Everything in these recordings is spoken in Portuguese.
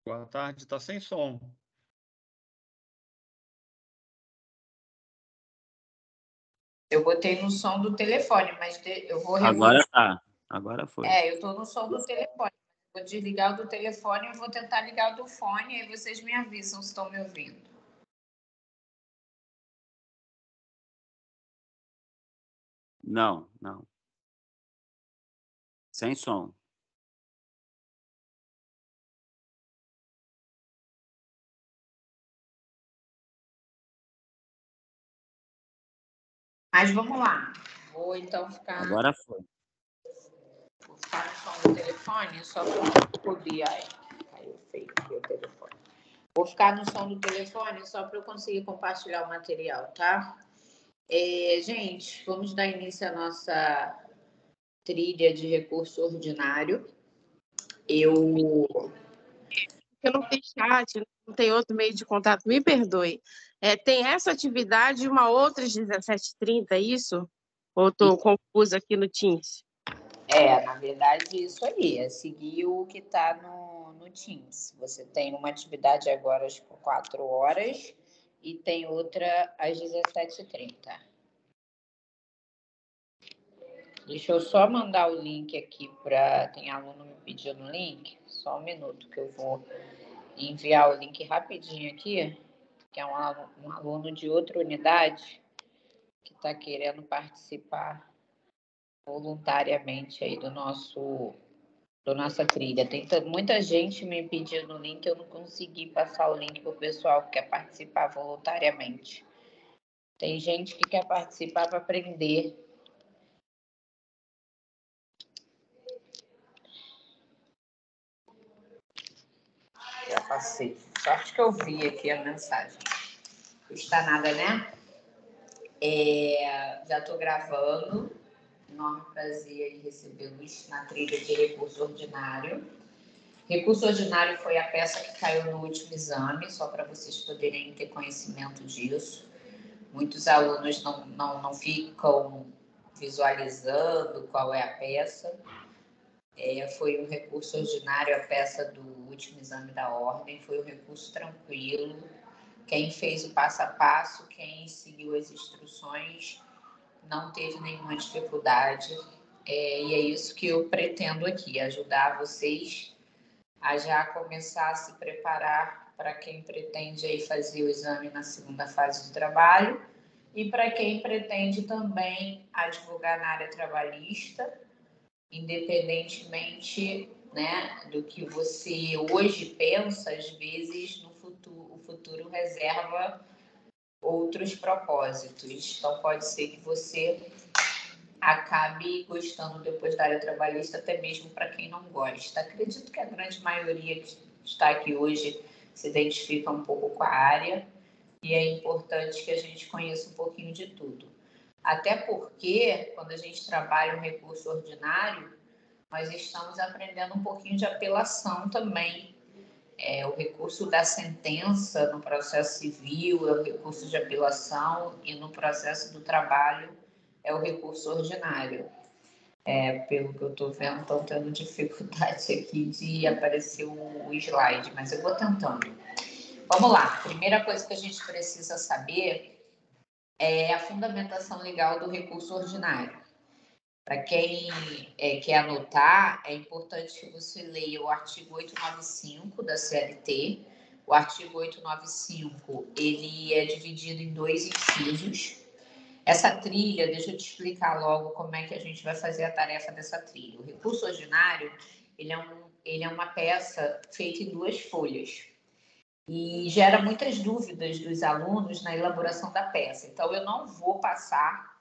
Boa tarde, está sem som. Eu botei no som do telefone, mas eu vou remover. Agora tá. Agora foi. Eu estou no som do telefone. Vou desligar o do telefone e vou tentar ligar o do fone, aí vocês me avisam se estão me ouvindo. Não. Sem som. Mas vamos lá. Vou então ficar... Agora foi. Vou ficar no som do telefone, só para cobrir. Caiu feio aqui o telefone. Vou ficar no som do telefone só para eu conseguir compartilhar o material, tá? Gente, vamos dar início à nossa trilha de recurso ordinário. Eu não tem chat, não tem outro meio de contato, me perdoe. Tem essa atividade e uma outra às 17h30, é isso? Ou estou confusa aqui no Teams? Na verdade, isso aí, é seguir o que está no Teams. Você tem uma atividade agora às 4 horas e tem outra às 17h30. Deixa eu só mandar o link aqui para... Tem aluno me pedindo o link? Só um minuto que eu vou enviar o link rapidinho aqui, que é um aluno de outra unidade que está querendo participar voluntariamente aí da nossa trilha. Tem muita gente me pedindo o link, eu não consegui passar o link para o pessoal que quer participar voluntariamente. Tem gente que quer participar para aprender. Já passei. Sorte que eu vi aqui a mensagem. Não custa nada, né? Já estou gravando. Enorme prazer em recebê-los na trilha de recurso ordinário. Recurso ordinário foi a peça que caiu no último exame, só para vocês poderem ter conhecimento disso. Muitos alunos não ficam visualizando qual é a peça. Foi um recurso ordinário, a peça do último exame da ordem. Foi um recurso tranquilo. Quem fez o passo a passo, quem seguiu as instruções, não teve nenhuma dificuldade. E é isso que eu pretendo aqui, ajudar vocês a já começar a se preparar para quem pretende aí fazer o exame na segunda fase do trabalho e para quem pretende também advogar na área trabalhista, independentemente, né, do que você hoje pensa, às vezes o futuro reserva outros propósitos. Então, pode ser que você acabe gostando depois da área trabalhista, até mesmo para quem não gosta. Acredito que a grande maioria que está aqui hoje se identifica um pouco com a área e é importante que a gente conheça um pouquinho de tudo. Até porque, quando a gente trabalha um recurso ordinário, nós estamos aprendendo um pouquinho de apelação também. O recurso da sentença no processo civil é o recurso de apelação e no processo do trabalho é o recurso ordinário. Pelo que eu estou vendo, estão tendo dificuldade aqui de aparecer o slide, mas eu vou tentando. Vamos lá. Primeira coisa que a gente precisa saber é a fundamentação legal do recurso ordinário. Para quem quer anotar, é importante que você leia o artigo 895 da CLT. O artigo 895, ele é dividido em 2 incisos. Essa trilha, deixa eu te explicar logo como é que a gente vai fazer a tarefa dessa trilha. O recurso ordinário, ele é uma peça feita em 2 folhas e gera muitas dúvidas dos alunos na elaboração da peça. Então, eu não vou passar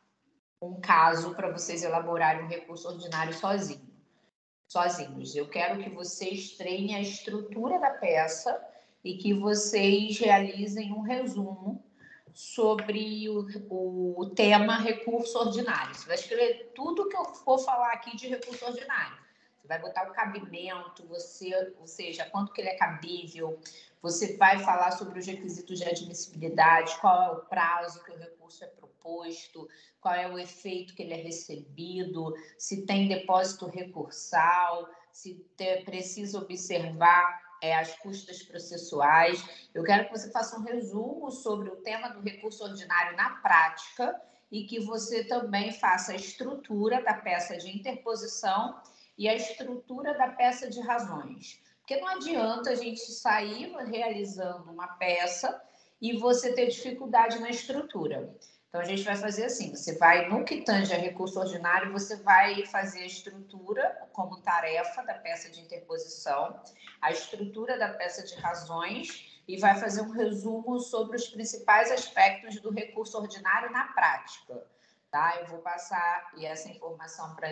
um caso para vocês elaborarem um recurso ordinário sozinhos. Eu quero que vocês treinem a estrutura da peça e que vocês realizem um resumo sobre o tema recurso ordinário. Você vai escrever tudo que eu for falar aqui de recurso ordinário. Você vai botar o cabimento, ou seja, quanto que ele é cabível. Você vai falar sobre os requisitos de admissibilidade, qual é o prazo que o recurso é proposto, qual é o efeito que ele é recebido, se tem depósito recursal, se precisa observar as custas processuais. Eu quero que você faça um resumo sobre o tema do recurso ordinário na prática e que você também faça a estrutura da peça de interposição e a estrutura da peça de razões. Porque não adianta a gente sair realizando uma peça e você ter dificuldade na estrutura. Então, a gente vai fazer assim, você vai, no que tange a recurso ordinário, você vai fazer a estrutura como tarefa da peça de interposição, a estrutura da peça de razões e vai fazer um resumo sobre os principais aspectos do recurso ordinário na prática. Tá? Eu vou passar essa informação para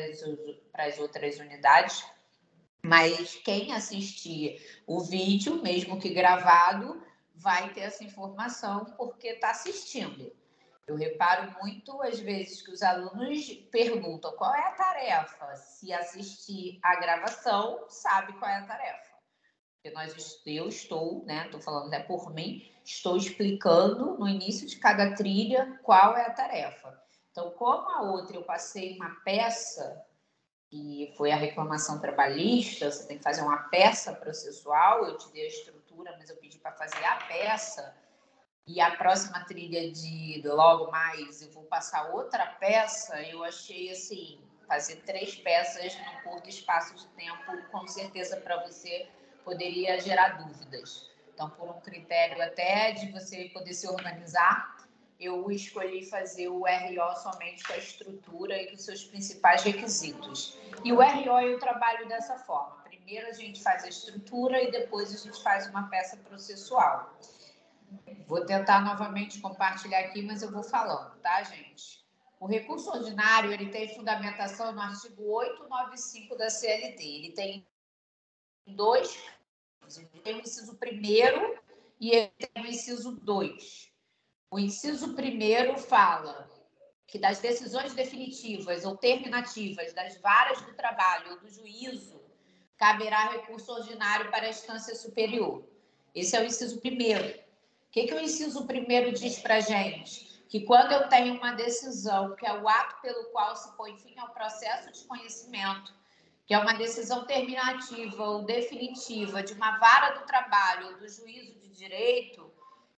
as outras unidades, mas quem assistir o vídeo, mesmo que gravado, vai ter essa informação porque está assistindo. Eu reparo muito, às vezes, que os alunos perguntam qual é a tarefa. Se assistir a gravação, sabe qual é a tarefa. Porque eu estou, né? Estou falando até por mim, estou explicando no início de cada trilha qual é a tarefa. Então, como a outra eu passei uma peça, que foi a reclamação trabalhista, você tem que fazer uma peça processual, eu te dei a estrutura, mas eu pedi para fazer a peça. E a próxima trilha logo mais eu vou passar outra peça, eu achei assim, fazer 3 peças num curto espaço de tempo, com certeza para você poderia gerar dúvidas. Então, por um critério até de você poder se organizar, eu escolhi fazer o RO somente com a estrutura e com os seus principais requisitos. E o RO eu trabalho dessa forma. Primeiro a gente faz a estrutura e depois a gente faz uma peça processual. Vou tentar novamente compartilhar aqui, mas eu vou falando, tá, gente? O recurso ordinário, ele tem fundamentação no artigo 895 da CLT. Ele tem 2, ele tem o inciso 1º e ele tem o inciso 2. O inciso 1º fala que das decisões definitivas ou terminativas das varas do trabalho ou do juízo, caberá recurso ordinário para a instância superior. Esse é o inciso 1º. O que o inciso 1º diz para a gente? Que quando eu tenho uma decisão, que é o ato pelo qual se põe fim ao processo de conhecimento, que é uma decisão terminativa ou definitiva de uma vara do trabalho ou do juízo de direito,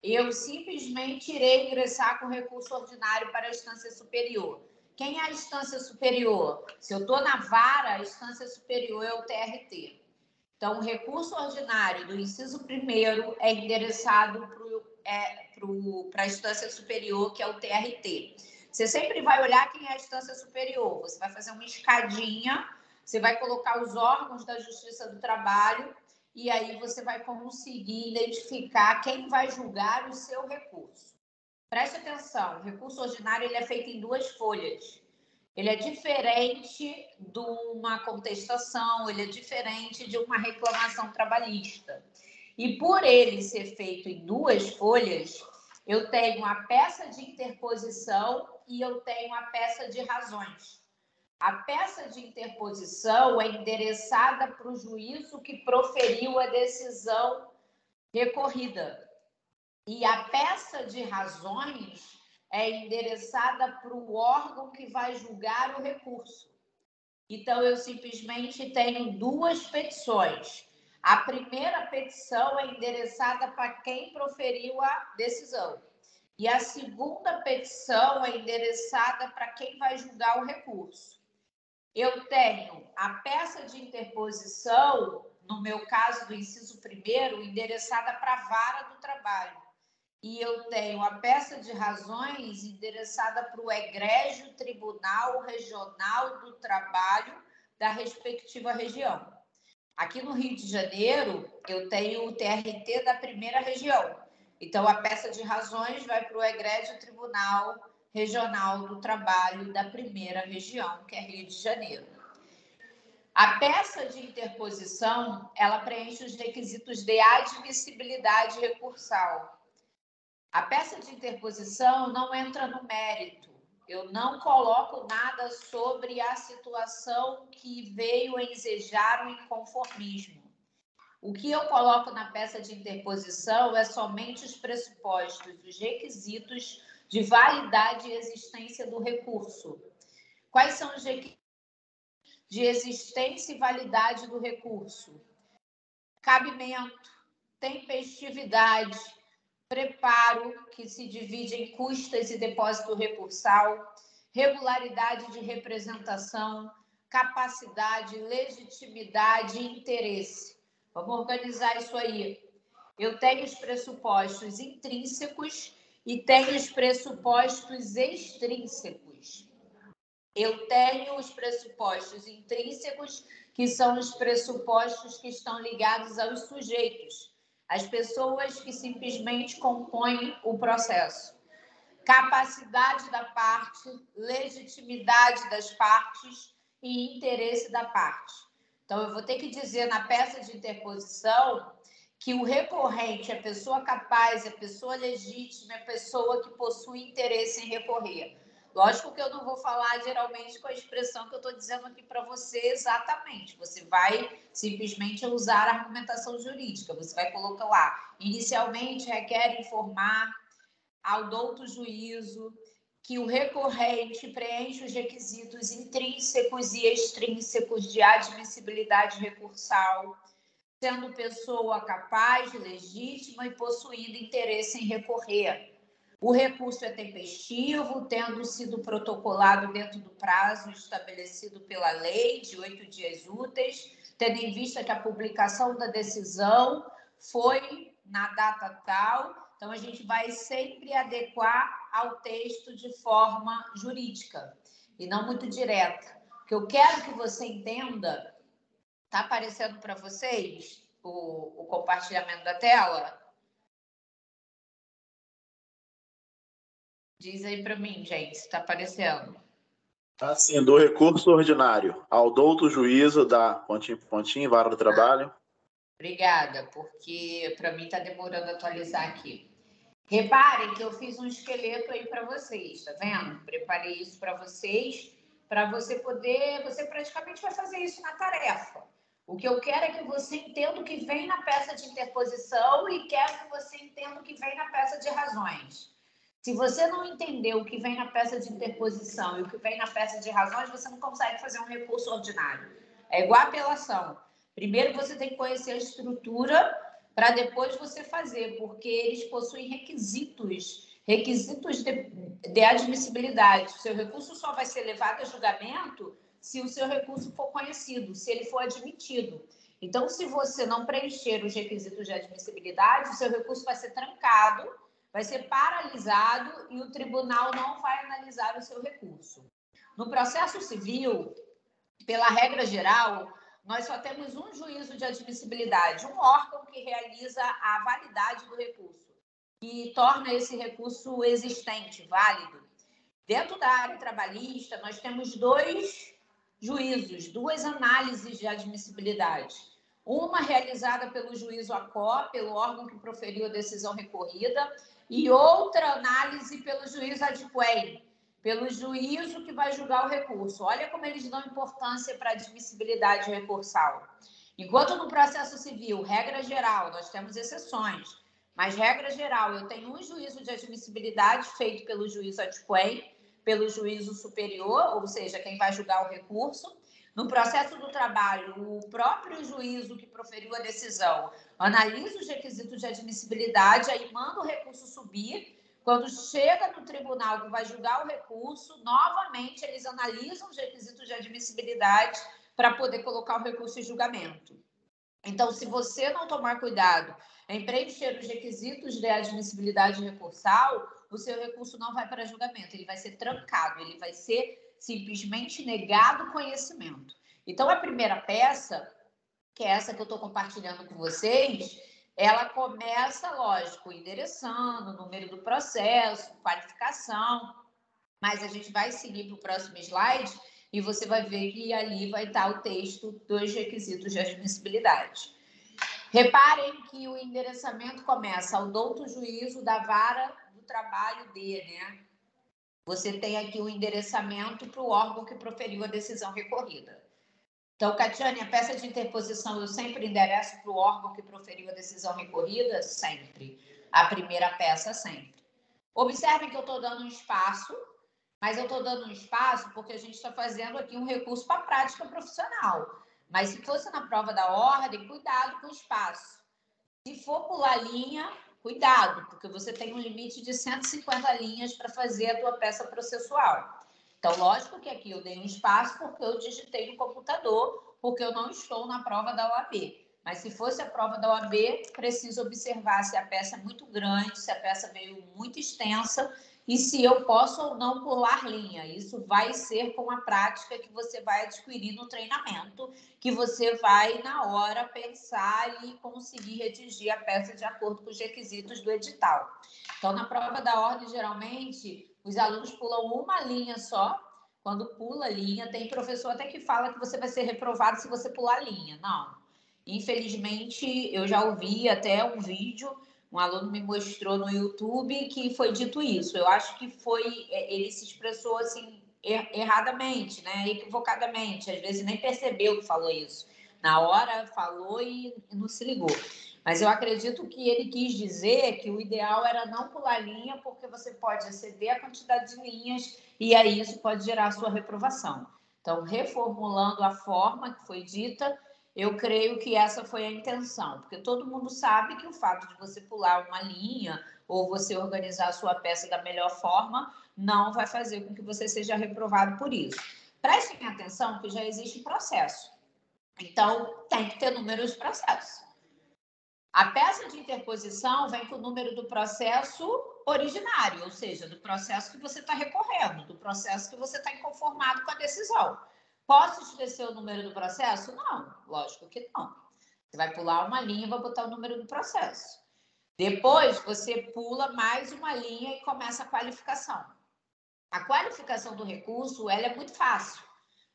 eu simplesmente irei ingressar com recurso ordinário para a instância superior. Quem é a instância superior? Se eu estou na vara, a instância superior é o TRT. Então, o recurso ordinário do inciso 1º é endereçado para a instância superior, que é o TRT. Você sempre vai olhar quem é a instância superior. Você vai fazer uma escadinha, você vai colocar os órgãos da Justiça do Trabalho e aí você vai conseguir identificar quem vai julgar o seu recurso. Preste atenção, o recurso ordinário ele é feito em 2 folhas. Ele é diferente de uma contestação, ele é diferente de uma reclamação trabalhista. E por ele ser feito em 2 folhas, eu tenho a peça de interposição e eu tenho a peça de razões. A peça de interposição é endereçada para o juízo que proferiu a decisão recorrida. E a peça de razões é endereçada para o órgão que vai julgar o recurso. Então, eu simplesmente tenho 2 petições. A primeira petição é endereçada para quem proferiu a decisão. E a segunda petição é endereçada para quem vai julgar o recurso. Eu tenho a peça de interposição, no meu caso do inciso 1º, endereçada para a vara do trabalho. E eu tenho a peça de razões endereçada para o egrégio Tribunal Regional do Trabalho da respectiva região. Aqui no Rio de Janeiro, eu tenho o TRT da 1ª região. Então, a peça de razões vai para o egrégio Tribunal Regional do Trabalho da 1ª região, que é Rio de Janeiro. A peça de interposição, ela preenche os requisitos de admissibilidade recursal. A peça de interposição não entra no mérito. Eu não coloco nada sobre a situação que veio ensejar o inconformismo. O que eu coloco na peça de interposição é somente os pressupostos, os requisitos de validade e existência do recurso. Quais são os requisitos de existência e validade do recurso? cabimento, tempestividade, preparo, que se divide em custas e depósito recursal, regularidade de representação, capacidade, legitimidade e interesse. Vamos organizar isso aí. Eu tenho os pressupostos intrínsecos e tenho os pressupostos extrínsecos. Eu tenho os pressupostos intrínsecos, que são os pressupostos que estão ligados aos sujeitos, as pessoas que simplesmente compõem o processo. Capacidade da parte, legitimidade das partes e interesse da parte. Então, eu vou ter que dizer na peça de interposição que o recorrente é a pessoa capaz, é a pessoa legítima, é a pessoa que possui interesse em recorrer. Lógico que eu não vou falar geralmente com a expressão que eu estou dizendo aqui para você exatamente. Você vai simplesmente usar a argumentação jurídica. Você vai colocar lá, inicialmente requer informar ao douto juízo que o recorrente preenche os requisitos intrínsecos e extrínsecos de admissibilidade recursal, sendo pessoa capaz, legítima e possuindo interesse em recorrer. O recurso é tempestivo, tendo sido protocolado dentro do prazo estabelecido pela lei de 8 dias úteis, tendo em vista que a publicação da decisão foi na data tal. Então, a gente vai sempre adequar ao texto de forma jurídica e não muito direta. O que eu quero que você entenda, está aparecendo para vocês o compartilhamento da tela? Diz aí para mim, gente, se está aparecendo. Assim, do recurso ordinário ao douto juízo da pontinho, vara do trabalho. Obrigada, porque para mim está demorando a atualizar aqui. Reparem que eu fiz um esqueleto aí para vocês, tá vendo? Preparei isso para vocês, para você poder... Você praticamente vai fazer isso na tarefa. O que eu quero é que você entenda o que vem na peça de interposição e quero que você entenda o que vem na peça de razões. Se você não entender o que vem na peça de interposição e o que vem na peça de razões, você não consegue fazer um recurso ordinário. É igual a apelação. Primeiro você tem que conhecer a estrutura para depois você fazer, porque eles possuem requisitos de admissibilidade. O seu recurso só vai ser levado a julgamento se o seu recurso for conhecido, se ele for admitido. Então, se você não preencher os requisitos de admissibilidade, o seu recurso vai ser trancado, vai ser paralisado e o tribunal não vai analisar o seu recurso. No processo civil, pela regra geral, nós só temos um juízo de admissibilidade, um órgão que realiza a validade do recurso, que torna esse recurso existente, válido. Dentro da área trabalhista, nós temos dois juízos, duas análises de admissibilidade. Uma realizada pelo juízo ACO, pelo órgão que proferiu a decisão recorrida, e outra análise pelo juiz adquem, pelo juízo que vai julgar o recurso. Olha como eles dão importância para a admissibilidade recursal. Enquanto no processo civil, regra geral, nós temos exceções, mas regra geral, eu tenho um juízo de admissibilidade feito pelo juízo adquem, pelo juízo superior, ou seja, quem vai julgar o recurso. No processo do trabalho, o próprio juízo que proferiu a decisão analisa os requisitos de admissibilidade, aí manda o recurso subir. Quando chega no tribunal que vai julgar o recurso, novamente eles analisam os requisitos de admissibilidade para poder colocar o recurso em julgamento. Então, se você não tomar cuidado em preencher os requisitos de admissibilidade recursal, o seu recurso não vai para julgamento, ele vai ser trancado, ele vai ser simplesmente negado conhecimento. Então, a primeira peça, que é essa que eu estou compartilhando com vocês, ela começa, lógico, endereçando o número do processo, qualificação, mas a gente vai seguir para o próximo slide e você vai ver que ali vai estar o texto dos requisitos de admissibilidade. Reparem que o endereçamento começa ao douto juízo da vara do trabalho D, né? Você tem aqui o endereçamento para o órgão que proferiu a decisão recorrida. Então, Catiane, a peça de interposição eu sempre endereço para o órgão que proferiu a decisão recorrida? Sempre. A primeira peça, sempre. Observem que eu estou dando um espaço, mas eu estou dando um espaço porque a gente está fazendo aqui um recurso para a prática profissional. Mas se fosse na prova da ordem, cuidado com o espaço. Se for pular linha, cuidado, porque você tem um limite de 150 linhas para fazer a tua peça processual. Então, lógico que aqui eu dei um espaço porque eu digitei no computador, porque eu não estou na prova da OAB. Mas se fosse a prova da OAB, preciso observar se a peça é muito grande, se a peça veio muito extensa e se eu posso ou não pular linha. Isso vai ser com a prática que você vai adquirir no treinamento, que você vai, na hora, pensar e conseguir redigir a peça de acordo com os requisitos do edital. Então, na prova da ordem, geralmente, os alunos pulam uma linha só. Quando pula a linha, tem professor até que fala que você vai ser reprovado se você pular a linha. Não. Infelizmente, eu já ouvi até um vídeo, um aluno me mostrou no YouTube que foi dito isso. Eu acho que ele se expressou assim erradamente, né? Equivocadamente. Às vezes nem percebeu que falou isso. Na hora falou e não se ligou. Mas eu acredito que ele quis dizer que o ideal era não pular linha, porque você pode exceder a quantidade de linhas e aí isso pode gerar a sua reprovação. Então, reformulando a forma que foi dita, eu creio que essa foi a intenção, porque todo mundo sabe que o fato de você pular uma linha ou você organizar a sua peça da melhor forma não vai fazer com que você seja reprovado por isso. Prestem atenção que já existe processo. Então, tem que ter números de processo. A peça de interposição vem com o número do processo originário, ou seja, do processo que você está recorrendo, do processo que você está inconformado com a decisão. Posso esquecer o número do processo? Não, lógico que não. Você vai pular uma linha e vai botar o número do processo. Depois, você pula mais uma linha e começa a qualificação. A qualificação do recurso, ela é muito fácil.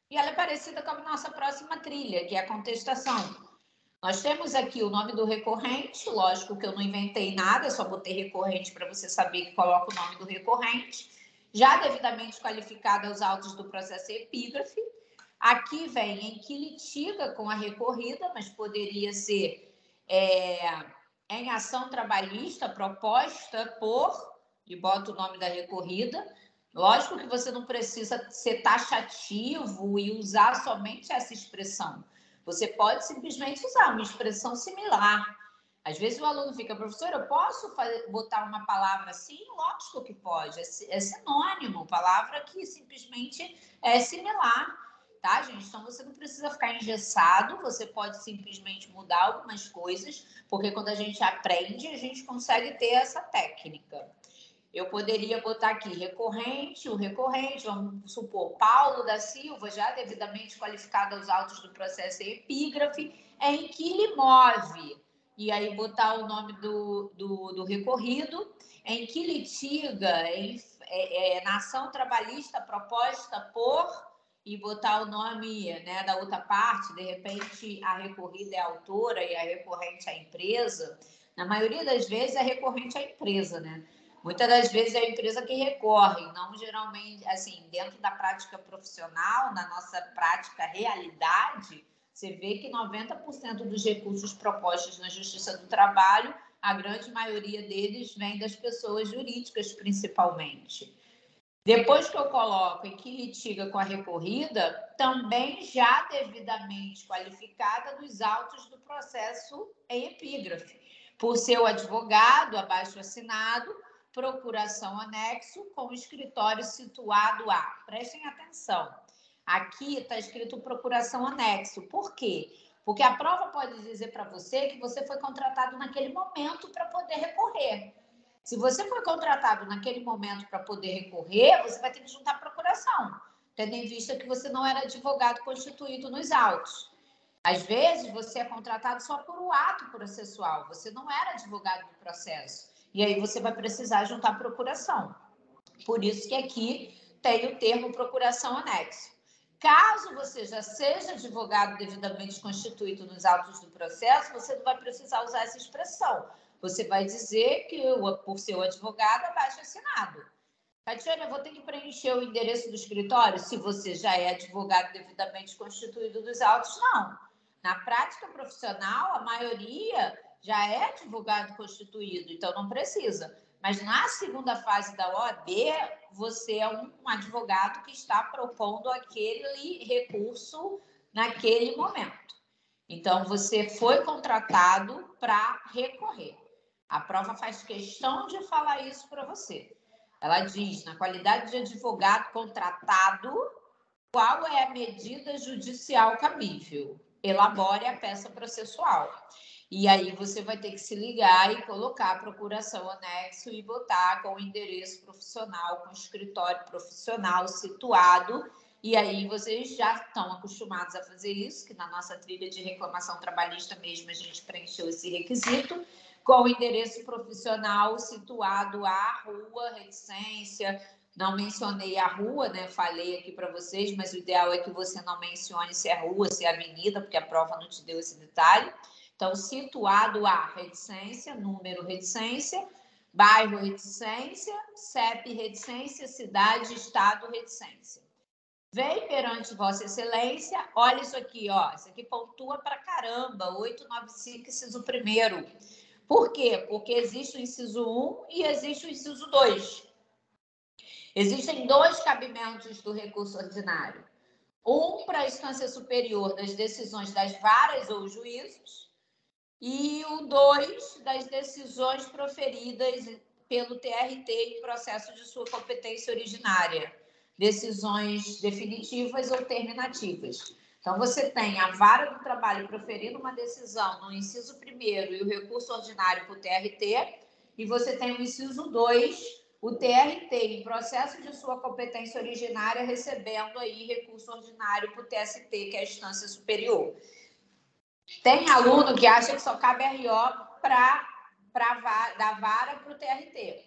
E ela é parecida com a nossa próxima trilha, que é a contestação. Nós temos aqui o nome do recorrente, lógico que eu não inventei nada, só botei recorrente para você saber que coloca o nome do recorrente. Já devidamente qualificado aos autos do processo epígrafe. Aqui vem em que litiga com a recorrida, mas poderia ser em ação trabalhista proposta por, e bota o nome da recorrida. Lógico que você não precisa ser taxativo e usar somente essa expressão. Você pode simplesmente usar uma expressão similar. Às vezes o aluno fica, professor, eu posso botar uma palavra assim? Lógico que pode, é sinônimo, palavra que simplesmente é similar. Tá, gente? Então, você não precisa ficar engessado, você pode simplesmente mudar algumas coisas, porque quando a gente aprende, a gente consegue ter essa técnica. Eu poderia botar aqui recorrente, o recorrente, vamos supor, Paulo da Silva, já devidamente qualificado aos autos do processo epígrafe, em que lhe move. E aí botar o nome do recorrido, em que litiga, na ação trabalhista proposta por... e botar o nome, né, da outra parte, de repente a recorrida é a autora e a recorrente é a empresa. Na maioria das vezes é recorrente a empresa, né? Muitas das vezes é a empresa que recorre, não geralmente, assim, dentro da prática profissional, na nossa prática realidade, você vê que 90% dos recursos propostos na Justiça do Trabalho, a grande maioria deles vem das pessoas jurídicas, principalmente. Depois que eu coloco em que litiga com a recorrida, também já devidamente qualificada dos autos do processo em epígrafe, por seu advogado, abaixo assinado, procuração anexo, com escritório situado a... Prestem atenção. Aqui está escrito procuração anexo. Por quê? Porque a prova pode dizer para você que você foi contratado naquele momento para poder recorrer. Se você foi contratado naquele momento para poder recorrer, você vai ter que juntar a procuração, tendo em vista que você não era advogado constituído nos autos. Às vezes, você é contratado só por um ato processual, você não era advogado do processo. E aí você vai precisar juntar a procuração. Por isso que aqui tem o termo procuração anexo. Caso você já seja advogado devidamente constituído nos autos do processo, você não vai precisar usar essa expressão. Você vai dizer que, por seu advogado, abaixo assinado. Tatiana, eu vou ter que preencher o endereço do escritório? Se você já é advogado devidamente constituído dos autos, não. Na prática profissional, a maioria já é advogado constituído, então não precisa. Mas na segunda fase da OAB, você é um advogado que está propondo aquele recurso naquele momento. Então, você foi contratado para recorrer. A prova faz questão de falar isso para você. Ela diz, na qualidade de advogado contratado, qual é a medida judicial cabível? Elabore a peça processual. E aí você vai ter que se ligar e colocar a procuração anexo e botar com o endereço profissional, com o escritório profissional situado. E aí vocês já estão acostumados a fazer isso, que na nossa trilha de reclamação trabalhista mesmo a gente preencheu esse requisito, com o endereço profissional situado à rua, reticência. Não mencionei a rua, né? Falei aqui para vocês, mas o ideal é que você não mencione se é rua, se é avenida, porque a prova não te deu esse detalhe. Então, situado a reticência, número reticência, bairro reticência, CEP reticência, cidade, estado reticência. Vem perante Vossa Excelência, olha isso aqui, ó. Isso aqui pontua pra caramba, 895, inciso 1º. Por quê? Porque existe o inciso 1 e existe o inciso 2. Existem 2 cabimentos do recurso ordinário. Um para a instância superior das decisões das varas ou juízos e o 2 das decisões proferidas pelo TRT em processo de sua competência originária, decisões definitivas ou terminativas. Então, você tem a vara do trabalho proferindo uma decisão no inciso 1º e o recurso ordinário para o TRT, e você tem o inciso 2, o TRT, em processo de sua competência originária, recebendo aí recurso ordinário para o TST, que é a instância superior. Tem aluno que acha que só cabe RO da vara para o TRT.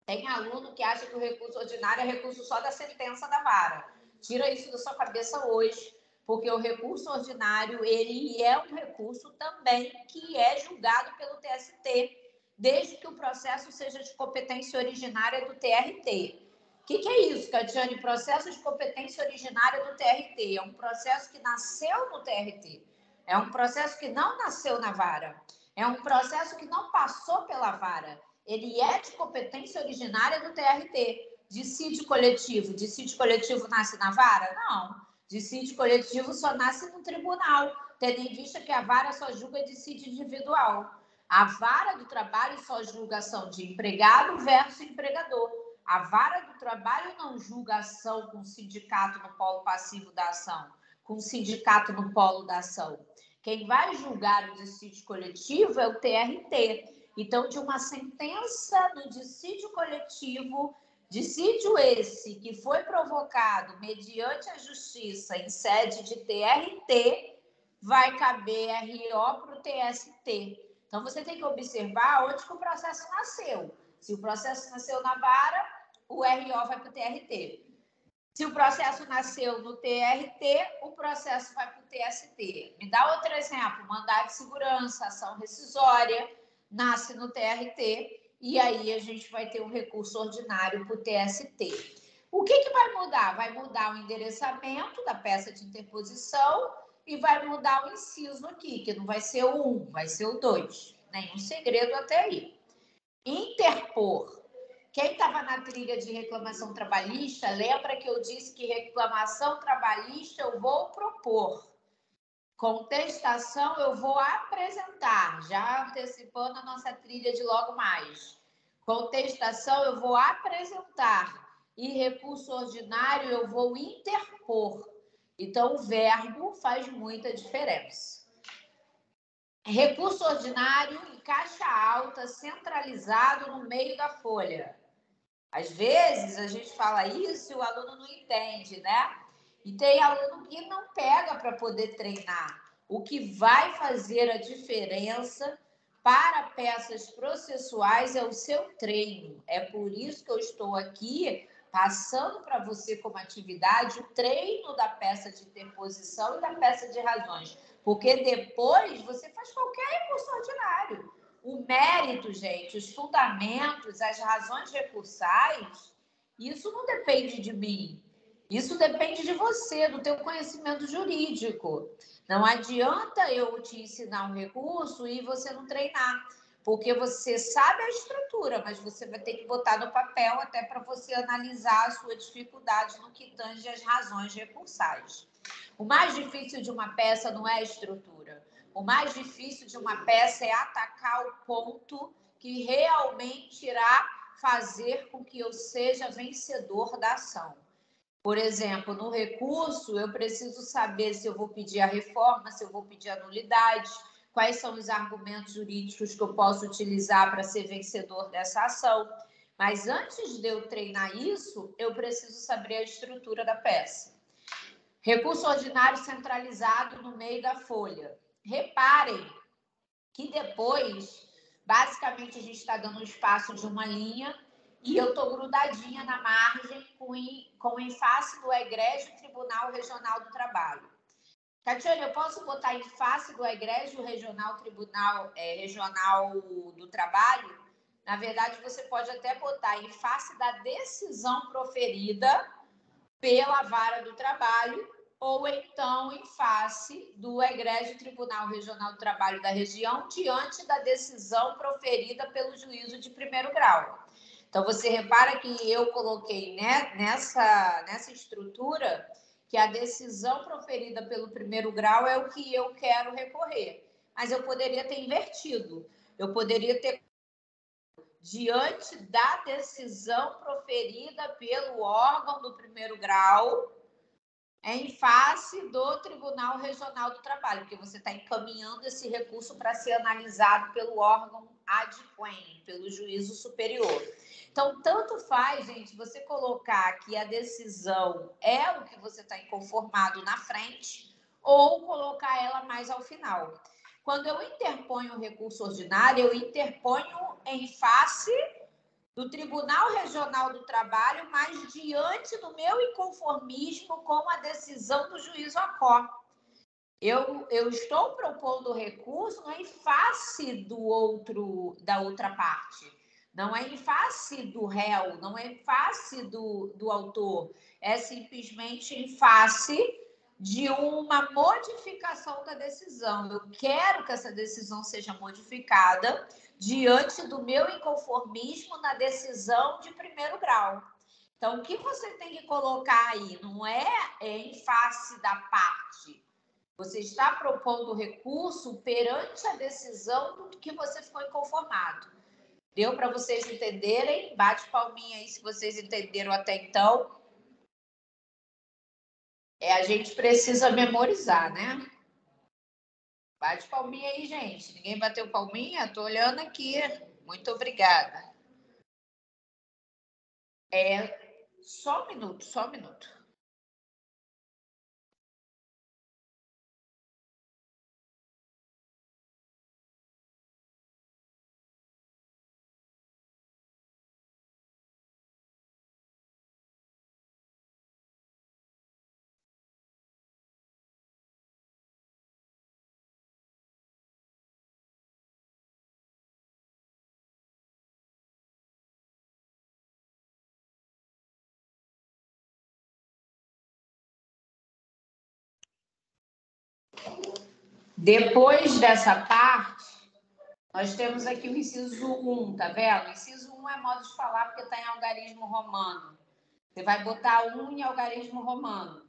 Tem aluno que acha que o recurso ordinário é recurso só da sentença da vara. Tira isso da sua cabeça hoje, porque o recurso ordinário, ele é um recurso também que é julgado pelo TST, desde que o processo seja de competência originária do TRT. O que é isso, Catiane? Processo de competência originária do TRT. É um processo que nasceu no TRT. É um processo que não nasceu na vara. É um processo que não passou pela vara. Ele é de competência originária do TRT. Dissídio coletivo. Dissídio coletivo nasce na vara? Não. Dissídio coletivo só nasce no tribunal, tendo em vista que a vara só julga dissídio individual. A vara do trabalho só julga ação de empregado versus empregador. A vara do trabalho não julga ação com sindicato no polo passivo da ação, com sindicato no polo da ação. Quem vai julgar o dissídio coletivo é o TRT. Então, de uma sentença no dissídio coletivo, dissídio esse que foi provocado mediante a justiça em sede de TRT, vai caber RO para o TST. Então, você tem que observar onde que o processo nasceu. Se o processo nasceu na vara, o RO vai para o TRT. Se o processo nasceu no TRT, o processo vai para o TST. Me dá outro exemplo. Mandado de segurança, ação rescisória, nasce no TRT e aí a gente vai ter um recurso ordinário para o TST. O que vai mudar? Vai mudar o endereçamento da peça de interposição e vai mudar o inciso aqui, que não vai ser o 1, vai ser o 2. Nenhum segredo até aí. Interpor. Quem estava na trilha de reclamação trabalhista, lembra que eu disse que reclamação trabalhista eu vou propor. Contestação eu vou apresentar, já antecipando a nossa trilha de logo mais. Contestação eu vou apresentar e recurso ordinário eu vou interpor. Então, o verbo faz muita diferença. Recurso ordinário em caixa alta, centralizado no meio da folha. Às vezes, a gente fala isso e o aluno não entende, né? E tem aluno que não pega para poder treinar. O que vai fazer a diferença para peças processuais é o seu treino. É por isso que eu estou aqui passando para você como atividade o treino da peça de interposição e da peça de razões. Porque depois você faz qualquer recurso ordinário. O mérito, gente, os fundamentos, as razões recursais, isso não depende de mim. Isso depende de você, do teu conhecimento jurídico. Não adianta eu te ensinar um recurso e você não treinar, porque você sabe a estrutura, mas você vai ter que botar no papel até para você analisar a sua dificuldade no que tange as razões recursais. O mais difícil de uma peça não é a estrutura. O mais difícil de uma peça é atacar o ponto que realmente irá fazer com que eu seja vencedor da ação. Por exemplo, no recurso, eu preciso saber se eu vou pedir a reforma, se eu vou pedir a nulidade, quais são os argumentos jurídicos que eu posso utilizar para ser vencedor dessa ação. Mas antes de eu treinar isso, eu preciso saber a estrutura da peça. Recurso ordinário centralizado no meio da folha. Reparem que depois, basicamente, a gente está dando um espaço de uma linha e eu estou grudadinha na margem com o face do egrégio Tribunal Regional do Trabalho. Tatiana, eu posso botar em face do egrégio regional regional do trabalho? Na verdade, você pode até botar em face da decisão proferida pela vara do trabalho ou então em face do egrégio Tribunal Regional do Trabalho da região diante da decisão proferida pelo juízo de primeiro grau. Então, você repara que eu coloquei, né, nessa estrutura que a decisão proferida pelo primeiro grau é o que eu quero recorrer. Mas eu poderia ter invertido. Eu poderia ter diante da decisão proferida pelo órgão do primeiro grau em face do Tribunal Regional do Trabalho, porque você está encaminhando esse recurso para ser analisado pelo órgão ad quem, pelo juízo superior. Então, tanto faz, gente, você colocar que a decisão é o que você está inconformado na frente ou colocar ela mais ao final. Quando eu interponho o recurso ordinário, eu interponho em face do Tribunal Regional do Trabalho, mas diante do meu inconformismo com a decisão do juízo ACO. Eu estou propondo o recurso não é em face da outra parte, não é em face do réu, não é em face do autor, é simplesmente em face de uma modificação da decisão. Eu quero que essa decisão seja modificada diante do meu inconformismo na decisão de primeiro grau. Então, o que você tem que colocar aí não é em face da parte. Você está propondo o recurso perante a decisão do que você ficou inconformado. Deu para vocês entenderem? Bate palminha aí se vocês entenderam até então. A gente precisa memorizar, né? Bate palminha aí, gente. Ninguém bateu palminha? Estou olhando aqui. Muito obrigada. Só um minuto, só um minuto. Depois dessa parte, nós temos aqui o inciso 1, tá vendo? O inciso 1 é modo de falar porque está em algarismo romano. Você vai botar 1 em algarismo romano.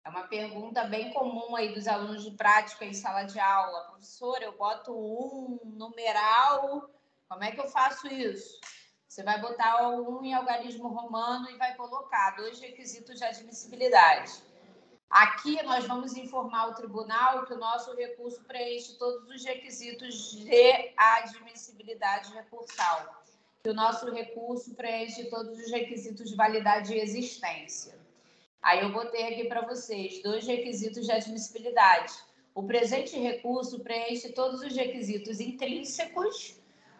É uma pergunta bem comum aí dos alunos de prática em sala de aula. Professora, eu boto 1 numeral, como é que eu faço isso? Você vai botar o 1 em algarismo romano e vai colocar 2 requisitos de admissibilidade. Aqui nós vamos informar o tribunal que o nosso recurso preenche todos os requisitos de admissibilidade recursal, que o nosso recurso preenche todos os requisitos de validade e existência. Aí eu botei aqui para vocês 2 requisitos de admissibilidade. O presente recurso preenche todos os requisitos intrínsecos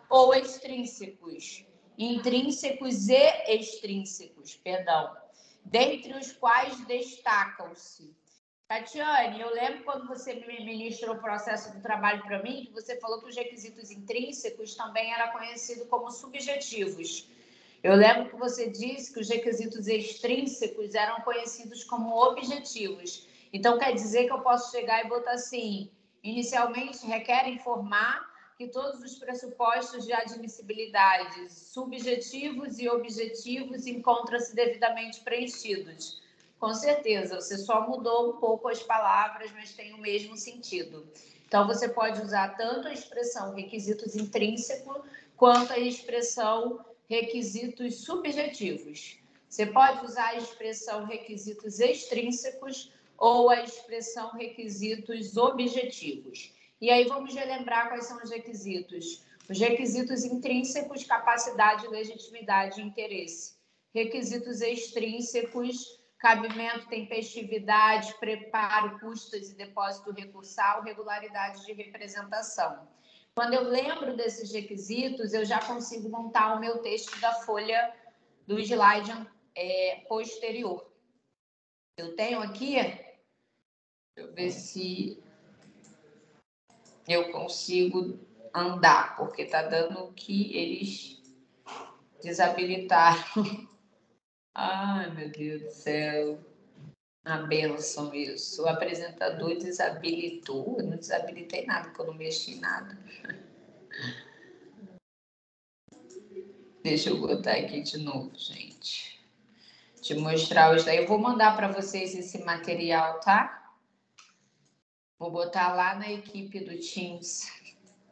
ou extrínsecos. Intrínsecos e extrínsecos, perdão. Dentre os quais destacam-se. Tatiane, eu lembro quando você me ministrou o processo do trabalho para mim, que você falou que os requisitos intrínsecos também eram conhecidos como subjetivos. Eu lembro que você disse que os requisitos extrínsecos eram conhecidos como objetivos. Então, quer dizer que eu posso chegar e botar assim, inicialmente requer informar que todos os pressupostos de admissibilidade subjetivos e objetivos encontram-se devidamente preenchidos. Com certeza, você só mudou um pouco as palavras, mas tem o mesmo sentido. Então, você pode usar tanto a expressão requisitos intrínsecos quanto a expressão requisitos subjetivos. Você pode usar a expressão requisitos extrínsecos ou a expressão requisitos objetivos. E aí vamos relembrar quais são os requisitos. Os requisitos intrínsecos, capacidade, legitimidade e interesse. Requisitos extrínsecos, cabimento, tempestividade, preparo, custas e depósito recursal, regularidade de representação. Quando eu lembro desses requisitos, eu já consigo montar o meu texto da folha do slide posterior. Eu tenho aqui, deixa eu ver se eu consigo andar, porque está dando que eles desabilitaram. Ai, meu Deus do céu. Uma benção isso. O apresentador desabilitou. Eu não desabilitei nada, porque eu não mexi em nada. Deixa eu botar aqui de novo, gente. Te mostrar os daí. Eu vou mandar para vocês esse material, tá? Vou botar lá na equipe do Teams.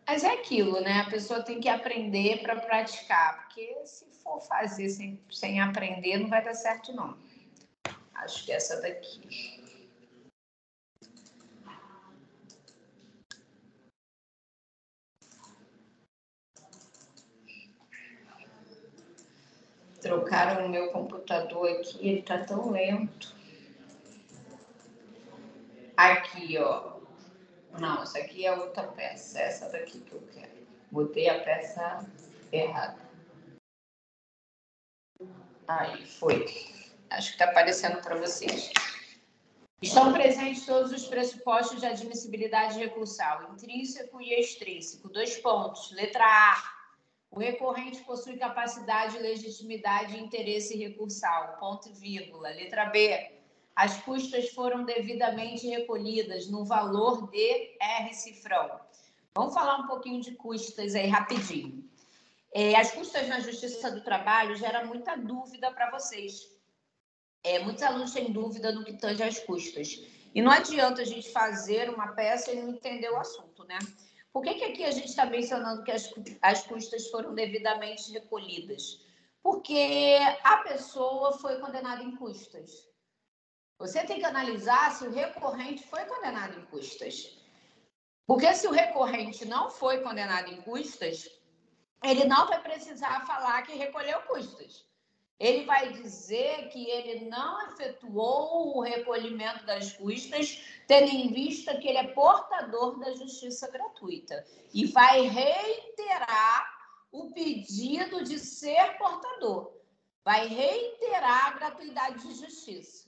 Mas é aquilo, né? A pessoa tem que aprender para praticar. Porque se for fazer sem aprender, não vai dar certo, não. Acho que essa daqui. Trocaram o meu computador aqui, ele tá tão lento. Aqui, ó. Não, essa aqui é outra peça. Essa daqui que eu quero. Botei a peça errada. Aí, foi. Acho que tá aparecendo para vocês. Estão presentes todos os pressupostos de admissibilidade recursal, intrínseco e extrínseco. 2 pontos. Letra A. O recorrente possui capacidade, legitimidade e interesse recursal. Ponto e vírgula. Letra B. As custas foram devidamente recolhidas no valor de R cifrão. Vamos falar um pouquinho de custas aí rapidinho. As custas na Justiça do Trabalho geram muita dúvida para vocês. Muitos alunos têm dúvida no que tange às custas. E não adianta a gente fazer uma peça e não entender o assunto, né? Por que aqui a gente está mencionando que as custas foram devidamente recolhidas? Porque a pessoa foi condenada em custas. Você tem que analisar se o recorrente foi condenado em custas. Porque se o recorrente não foi condenado em custas, ele não vai precisar falar que recolheu custas. Ele vai dizer que ele não efetuou o recolhimento das custas, tendo em vista que ele é portador da justiça gratuita. E vai reiterar o pedido de ser portador. Vai reiterar a gratuidade de justiça.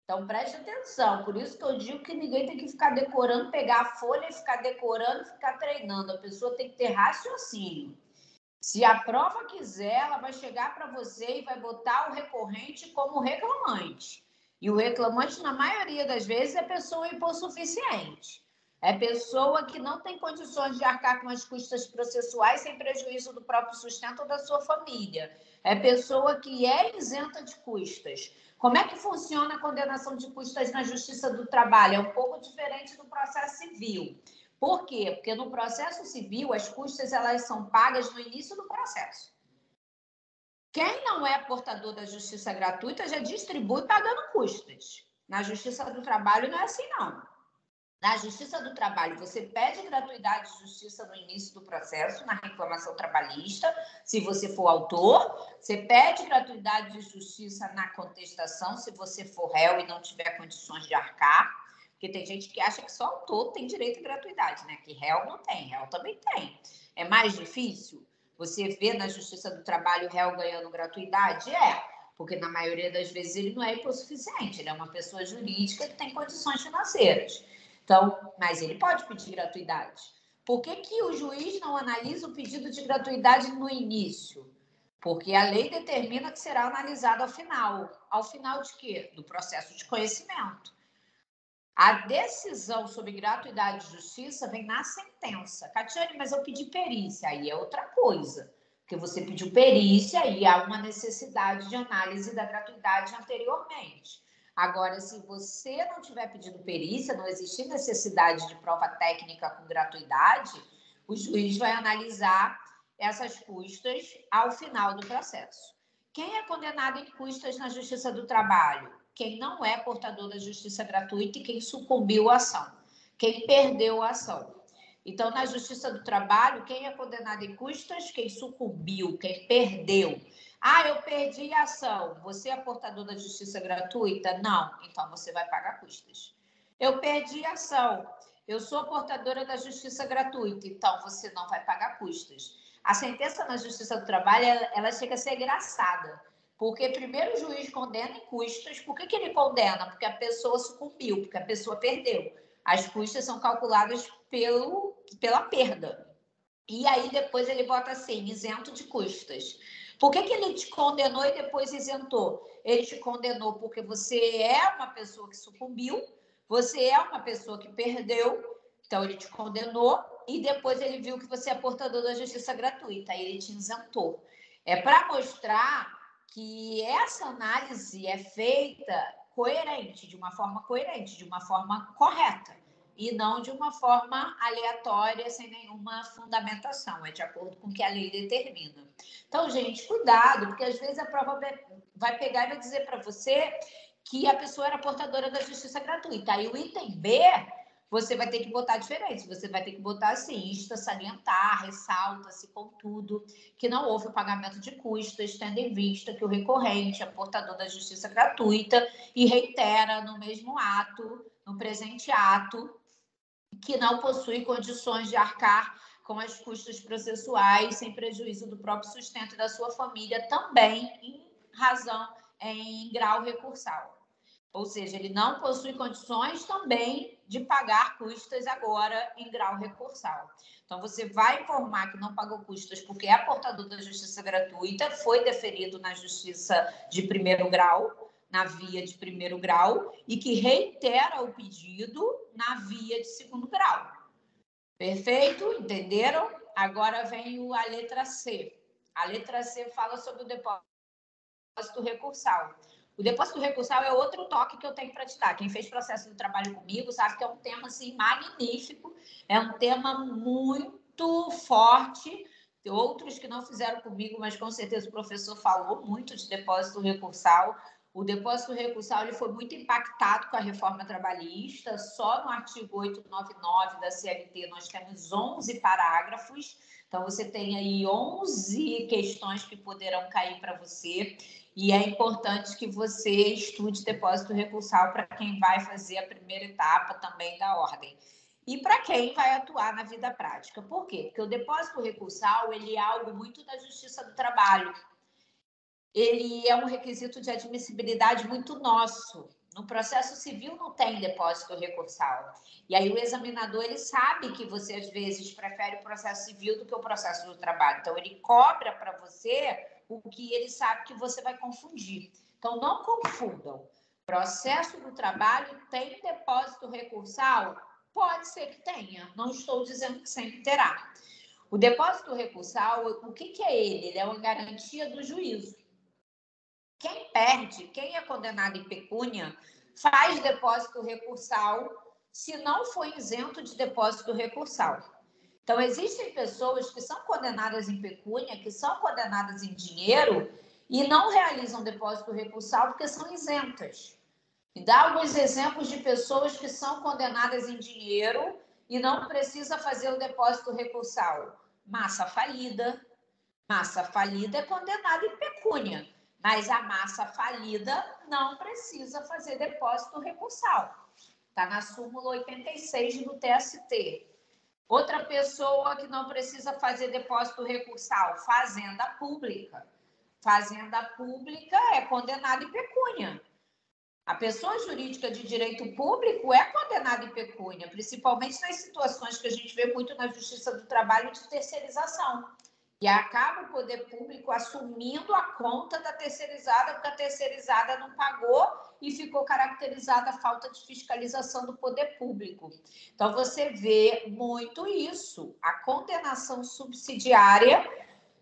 Então, preste atenção. Por isso que eu digo que ninguém tem que ficar decorando, pegar a folha e ficar decorando, ficar treinando. A pessoa tem que ter raciocínio. Se a prova quiser, ela vai chegar para você e vai botar o recorrente como reclamante. E o reclamante, na maioria das vezes, é pessoa hipossuficiente. É pessoa que não tem condições de arcar com as custas processuais sem prejuízo do próprio sustento ou da sua família. É pessoa que é isenta de custas. Como é que funciona a condenação de custas na Justiça do Trabalho? É um pouco diferente do processo civil. Por quê? Porque no processo civil, as custas elas são pagas no início do processo. Quem não é portador da justiça gratuita já distribui pagando custas. Na Justiça do Trabalho não é assim, não. Na Justiça do Trabalho, você pede gratuidade de justiça no início do processo, na reclamação trabalhista, se você for autor. Você pede gratuidade de justiça na contestação, se você for réu e não tiver condições de arcar. Porque tem gente que acha que só autor tem direito à gratuidade, né? Que réu não tem, réu também tem. É mais difícil você ver na Justiça do Trabalho o réu ganhando gratuidade? Porque na maioria das vezes ele não é hipossuficiente, ele é uma pessoa jurídica que tem condições financeiras. Então, mas ele pode pedir gratuidade. Por que o juiz não analisa o pedido de gratuidade no início? Porque a lei determina que será analisado ao final. Ao final de quê? Do processo de conhecimento. A decisão sobre gratuidade de justiça vem na sentença. Catiane, mas eu pedi perícia. Aí é outra coisa. Porque você pediu perícia e há uma necessidade de análise da gratuidade anteriormente. Agora, se você não tiver pedido perícia, não existir necessidade de prova técnica com gratuidade, o juiz vai analisar essas custas ao final do processo. Quem é condenado em custas na Justiça do Trabalho? Quem não é portador da justiça gratuita e quem sucumbiu à ação, quem perdeu a ação. Então, na Justiça do Trabalho, quem é condenado em custas? Quem sucumbiu, quem perdeu. Ah, eu perdi a ação. Você é portador da justiça gratuita? Não. Então, você vai pagar custas. Eu perdi a ação. Eu sou portadora da justiça gratuita. Então, você não vai pagar custas. A sentença na Justiça do Trabalho, ela chega a ser engraçada. Porque primeiro o juiz condena em custas. Por que ele condena? Porque a pessoa sucumbiu, porque a pessoa perdeu. As custas são calculadas pela perda. E aí, depois, ele bota assim, isento de custas. Por que ele te condenou e depois isentou? Ele te condenou porque você é uma pessoa que sucumbiu, você é uma pessoa que perdeu, então ele te condenou e depois ele viu que você é portador da justiça gratuita, aí ele te isentou. É para mostrar que essa análise é feita coerente, de uma forma coerente, de uma forma correta, e não de uma forma aleatória, sem nenhuma fundamentação, é de acordo com o que a lei determina. Então, gente, cuidado, porque às vezes a prova vai pegar e vai dizer para você que a pessoa era portadora da justiça gratuita. Aí o item B, você vai ter que botar diferente, você vai ter que botar assim, insta, salientar, ressalta-se, contudo, que não houve o pagamento de custas, tendo em vista que o recorrente é portador da justiça gratuita e reitera no mesmo ato, no presente ato, que não possui condições de arcar com as custas processuais sem prejuízo do próprio sustento da sua família, também em grau recursal. Ou seja, ele não possui condições também de pagar custas agora em grau recursal. Então, você vai informar que não pagou custas porque é portador da justiça gratuita, foi deferido na justiça de primeiro grau, na via de primeiro grau, e que reitera o pedido na via de segundo grau. Perfeito? Entenderam? Agora vem a letra C. A letra C fala sobre o depósito recursal. O depósito recursal é outro toque que eu tenho para te dar. Quem fez processo de trabalho comigo sabe que é um tema assim, magnífico, é um tema muito forte. Tem outros que não fizeram comigo, mas com certeza o professor falou muito de depósito recursal. O depósito recursal ele foi muito impactado com a reforma trabalhista. Só no artigo 899 da CLT nós temos 11 parágrafos. Então, você tem aí 11 questões que poderão cair para você. E é importante que você estude depósito recursal para quem vai fazer a primeira etapa também da ordem. E para quem vai atuar na vida prática. Por quê? Porque o depósito recursal ele é algo muito da Justiça do Trabalho. Ele é um requisito de admissibilidade muito nosso. No processo civil não tem depósito recursal. E aí o examinador ele sabe que você às vezes prefere o processo civil do que o processo do trabalho. Então ele cobra para você o que ele sabe que você vai confundir. Então não confundam. Processo do trabalho tem depósito recursal? Pode ser que tenha. Não estou dizendo que sempre terá. O depósito recursal, o que é ele? Ele é uma garantia do juízo. Quem perde, quem é condenado em pecúnia, faz depósito recursal se não for isento de depósito recursal. Então, existem pessoas que são condenadas em pecúnia, que são condenadas em dinheiro e não realizam depósito recursal porque são isentas. E dá alguns exemplos de pessoas que são condenadas em dinheiro e não precisa fazer o depósito recursal. Massa falida. Massa falida é condenada em pecúnia. Mas a massa falida não precisa fazer depósito recursal. Está na súmula 86 do TST. Outra pessoa que não precisa fazer depósito recursal, fazenda pública. Fazenda pública é condenada em pecúnia. A pessoa jurídica de direito público é condenada em pecúnia, principalmente nas situações que a gente vê muito na Justiça do Trabalho de terceirização. E acaba o poder público assumindo a conta da terceirizada, porque a terceirizada não pagou e ficou caracterizada a falta de fiscalização do poder público. Então, você vê muito isso, a condenação subsidiária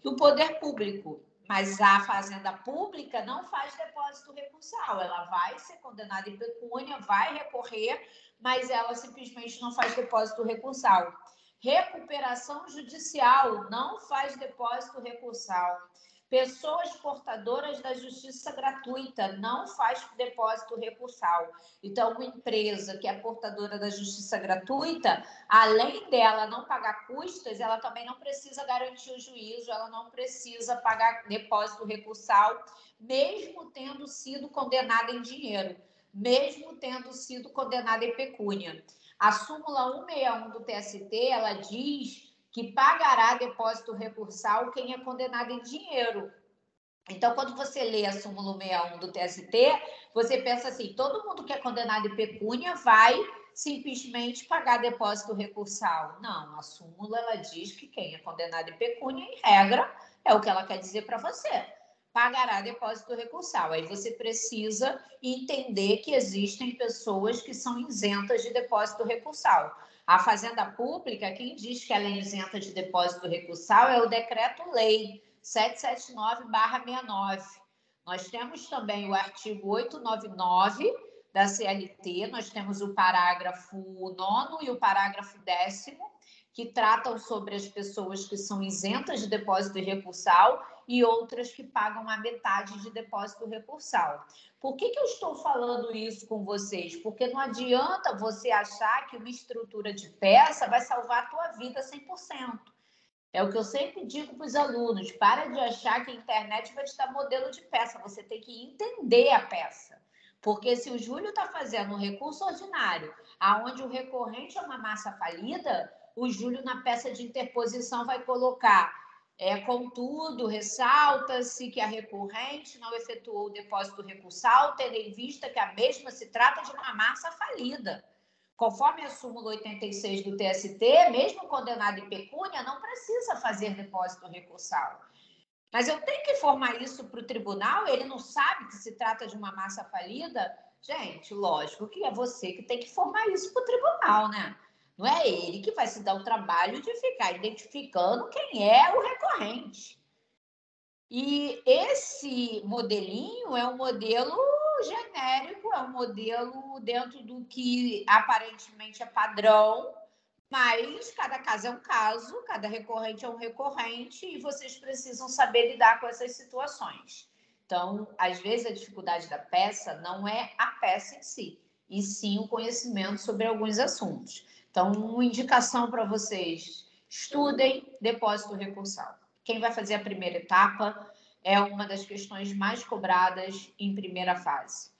do poder público. Mas a fazenda pública não faz depósito recursal. Ela vai ser condenada em pecúnia, vai recorrer, mas ela simplesmente não faz depósito recursal. Recuperação judicial não faz depósito recursal. Pessoas portadoras da justiça gratuita não faz depósito recursal. Então, uma empresa que é portadora da justiça gratuita, além dela não pagar custas, ela também não precisa garantir o juízo, ela não precisa pagar depósito recursal, mesmo tendo sido condenada em dinheiro, mesmo tendo sido condenada em pecúnia. A súmula 161 do TST, ela diz que pagará depósito recursal quem é condenado em dinheiro. Então, quando você lê a súmula 161 do TST, você pensa assim, todo mundo que é condenado em pecúnia vai simplesmente pagar depósito recursal. Não, a súmula ela diz que quem é condenado em pecúnia, em regra, é o que ela quer dizer para você. Pagará depósito recursal. Aí você precisa entender que existem pessoas que são isentas de depósito recursal. A Fazenda Pública, quem diz que ela é isenta de depósito recursal é o Decreto-Lei 779/69. Nós temos também o artigo 899 da CLT, nós temos o parágrafo 9º e o parágrafo 10º, que tratam sobre as pessoas que são isentas de depósito recursal e outras que pagam a metade de depósito recursal. Por que eu estou falando isso com vocês? Porque não adianta você achar que uma estrutura de peça vai salvar a tua vida 100%. É o que eu sempre digo para os alunos, para de achar que a internet vai te dar modelo de peça, você tem que entender a peça. Porque se o Júlio está fazendo um recurso ordinário, aonde o recorrente é uma massa falida, o Júlio na peça de interposição vai colocar, contudo, ressalta-se que a recorrente não efetuou o depósito recursal, tendo em vista que a mesma se trata de uma massa falida. Conforme a súmula 86 do TST, mesmo condenado em pecúnia, não precisa fazer depósito recursal. Mas eu tenho que informar isso para o tribunal? Ele não sabe que se trata de uma massa falida? Gente, lógico que é você que tem que informar isso para o tribunal, né? Não é ele que vai se dar o trabalho de ficar identificando quem é o recorrente. E esse modelinho é um modelo genérico, é um modelo dentro do que aparentemente é padrão, mas cada caso é um caso, cada recorrente é um recorrente e vocês precisam saber lidar com essas situações. Então, às vezes, a dificuldade da peça não é a peça em si, e sim o conhecimento sobre alguns assuntos. Então, uma indicação para vocês, estudem depósito recursal. Quem vai fazer a primeira etapa é uma das questões mais cobradas em primeira fase.